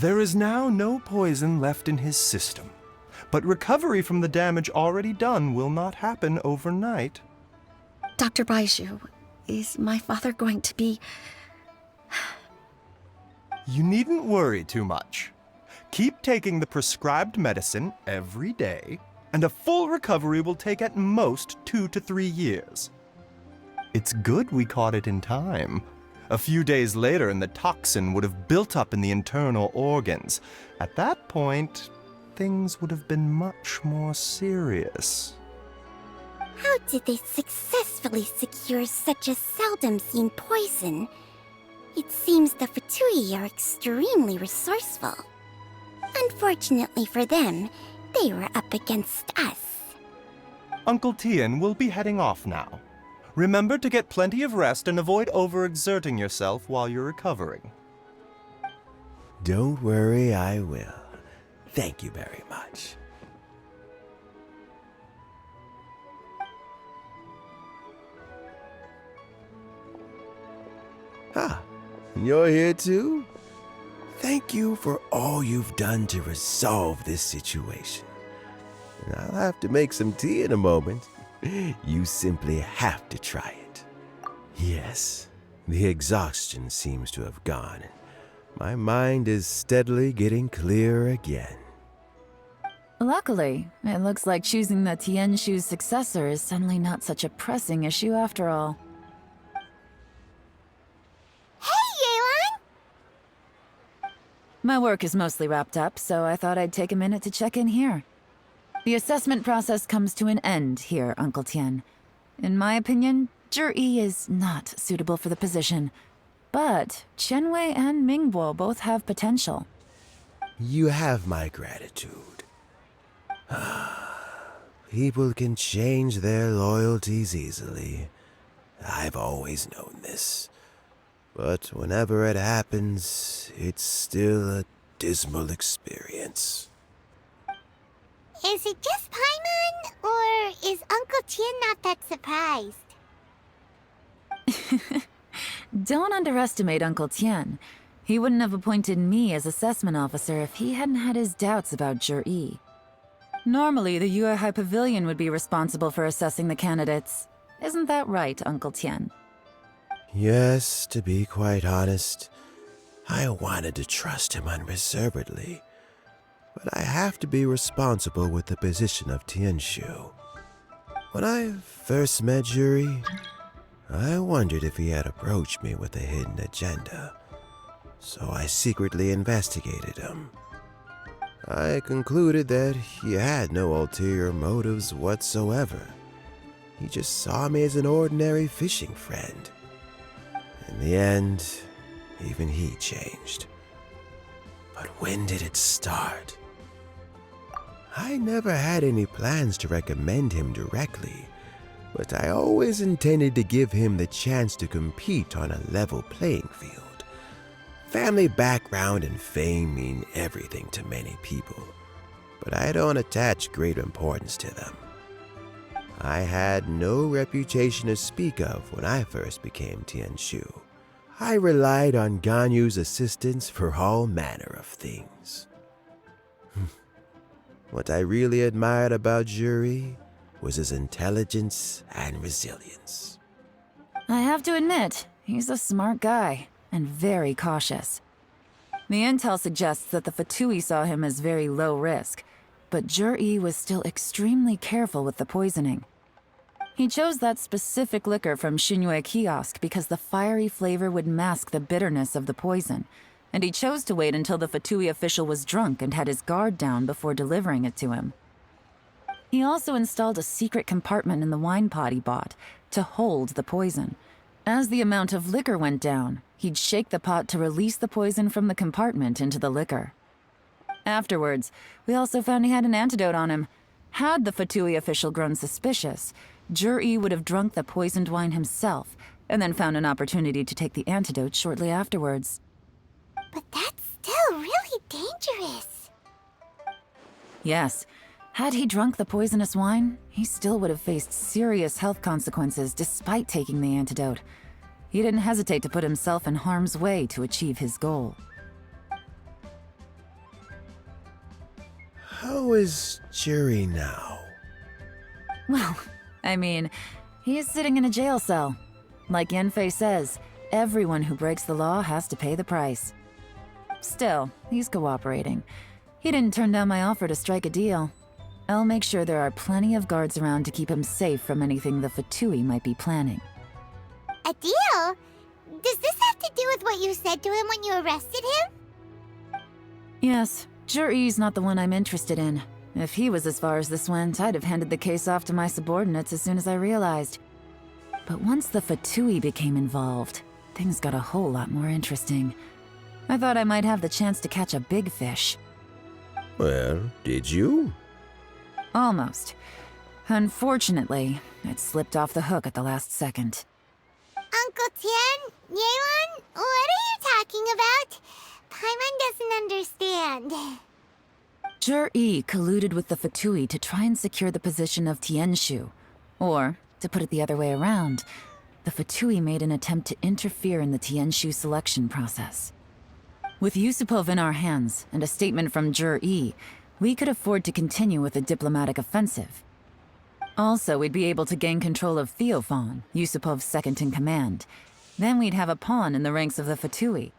Speaker 19: There is now no poison left in his system, but recovery from the damage already done will not happen overnight.
Speaker 1: Dr. Baiju, is my father going to be...
Speaker 19: You needn't worry too much. Keep taking the prescribed medicine every day, and a full recovery will take at most 2 to 3 years. It's good we caught it in time. A few days later, and the toxin would have built up in the internal organs. At that point, things would have been much more serious.
Speaker 2: How did they successfully secure such a seldom-seen poison? It seems the Fatui are extremely resourceful. Unfortunately for them, they were up against us.
Speaker 19: Uncle Tian will be heading off now. Remember to get plenty of rest and avoid overexerting yourself while you're recovering.
Speaker 3: Don't worry, I will. Thank you very much. Ah, you're here too? Thank you for all you've done to resolve this situation. I'll have to make some tea in a moment. You simply have to try it. Yes, the exhaustion seems to have gone. My mind is steadily getting clearer again.
Speaker 4: Luckily, it looks like choosing the Tianshu's successor is suddenly not such a pressing issue after all.
Speaker 2: Hey, Yelan!
Speaker 4: My work is mostly wrapped up, so I thought I'd take a minute to check in here. The assessment process comes to an end here, Uncle Tian. In my opinion, Zhi is not suitable for the position, but Qianwei and Mingbo both have potential.
Speaker 3: You have my gratitude. People can change their loyalties easily. I've always known this. But whenever it happens, it's still a dismal experience.
Speaker 2: Is it just Paimon, or is Uncle Tian not that surprised?
Speaker 4: Don't underestimate Uncle Tian. He wouldn't have appointed me as assessment officer if he hadn't had his doubts about Zhi. Normally, the Yue High Pavilion would be responsible for assessing the candidates. Isn't that right, Uncle Tian?
Speaker 3: Yes, to be quite honest, I wanted to trust him unreservedly. But I have to be responsible with the position of Tianshu. When I first met Zhi, I wondered if he had approached me with a hidden agenda. So I secretly investigated him. I concluded that he had no ulterior motives whatsoever. He just saw me as an ordinary fishing friend. In the end, even he changed. But when did it start? I never had any plans to recommend him directly, but I always intended to give him the chance to compete on a level playing field. Family background and fame mean everything to many people, but I don't attach great importance to them. I had no reputation to speak of when I first became Tianshu. I relied on Ganyu's assistance for all manner of things. What I really admired about Zhi was his intelligence and resilience.
Speaker 4: I have to admit, he's a smart guy, and very cautious. The intel suggests that the Fatui saw him as very low risk, but Zhi was still extremely careful with the poisoning. He chose that specific liquor from Xunyue Kiosk because the fiery flavor would mask the bitterness of the poison, and he chose to wait until the Fatui official was drunk and had his guard down before delivering it to him. He also installed a secret compartment in the wine pot he bought to hold the poison. As the amount of liquor went down, he'd shake the pot to release the poison from the compartment into the liquor. Afterwards, we also found he had an antidote on him. Had the Fatui official grown suspicious, Jur-E would have drunk the poisoned wine himself, and then found an opportunity to take the antidote shortly afterwards.
Speaker 2: But that's still really dangerous.
Speaker 4: Yes. Had he drunk the poisonous wine, he still would have faced serious health consequences despite taking the antidote. He didn't hesitate to put himself in harm's way to achieve his goal.
Speaker 3: How is Jerry now?
Speaker 4: Well, I mean, he is sitting in a jail cell. Like Yanfei says, everyone who breaks the law has to pay the price. Still, he's cooperating. He didn't turn down my offer to strike a deal. I'll make sure there are plenty of guards around to keep him safe from anything the Fatui might be planning.
Speaker 2: A deal? Does this have to do with what you said to him when you arrested him?
Speaker 4: Yes, Jur-E's not the one I'm interested in. If he was as far as this went, I'd have handed the case off to my subordinates as soon as I realized. But once the Fatui became involved, things got a whole lot more interesting. I thought I might have the chance to catch a big fish.
Speaker 3: Well, did you?
Speaker 4: Almost. Unfortunately, it slipped off the hook at the last second.
Speaker 2: Uncle Tian? Yelan? What are you talking about? Paimon doesn't understand.
Speaker 4: Jur-E colluded with the Fatui to try and secure the position of Tianshu. Or, to put it the other way around, the Fatui made an attempt to interfere in the Tianshu selection process. With Yusupov in our hands and a statement from Jur-E, we could afford to continue with a diplomatic offensive. Also, we'd be able to gain control of Theophan, Yusupov's second-in-command. Then we'd have a pawn in the ranks of the Fatui.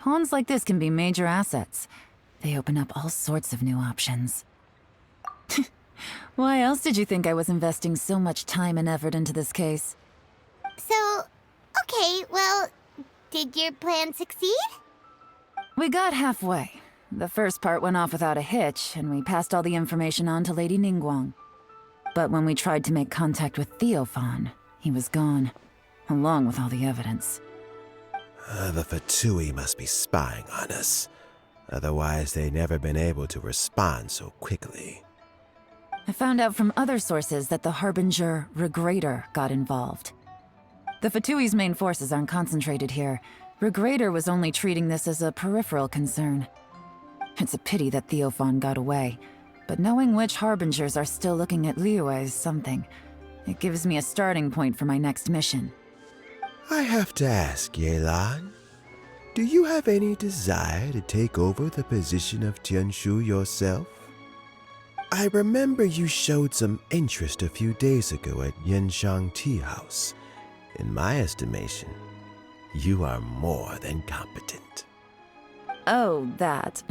Speaker 4: Pawns like this can be major assets. They open up all sorts of new options. Why else did you think I was investing so much time and effort into this case?
Speaker 2: So, okay, well, did your plan succeed?
Speaker 4: We got halfway. The first part went off without a hitch, and we passed all the information on to Lady Ningguang. But when we tried to make contact with Theophan, he was gone, along with all the evidence.
Speaker 3: The Fatui must be spying on us. Otherwise, they'd never been able to respond so quickly.
Speaker 4: I found out from other sources that the Harbinger Regrator got involved. The Fatui's main forces aren't concentrated here. Regrator was only treating this as a peripheral concern. It's a pity that Theophan got away, but knowing which Harbingers are still looking at Liyue is something. It gives me a starting point for my next mission.
Speaker 3: I have to ask, Yelan, do you have any desire to take over the position of Tianshu yourself? I remember you showed some interest a few days ago at Yenshang Tea House. In my estimation, you are more than competent.
Speaker 4: Oh, that.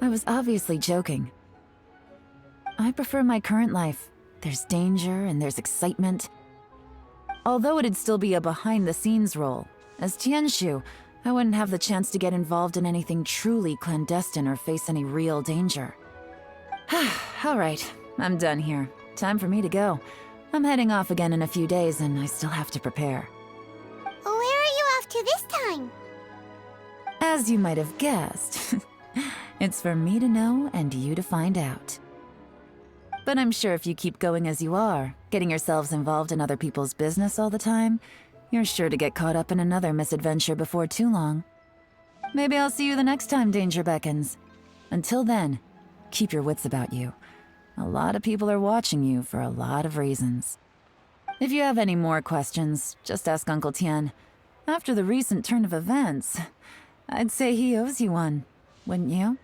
Speaker 4: I was obviously joking. I prefer my current life. There's danger and there's excitement. Although it'd still be a behind-the-scenes role, as Tianshu, I wouldn't have the chance to get involved in anything truly clandestine or face any real danger. All right, I'm done here. Time for me to go. I'm heading off again in a few days, and I still have to prepare.
Speaker 2: Where are you off to this time?
Speaker 4: As you might have guessed, it's for me to know and you to find out. But I'm sure if you keep going as you are, getting yourselves involved in other people's business all the time, you're sure to get caught up in another misadventure before too long. Maybe I'll see you the next time danger beckons. Until then, keep your wits about you. A lot of people are watching you for a lot of reasons. If you have any more questions, just ask Uncle Tian. After the recent turn of events, I'd say he owes you one, wouldn't you?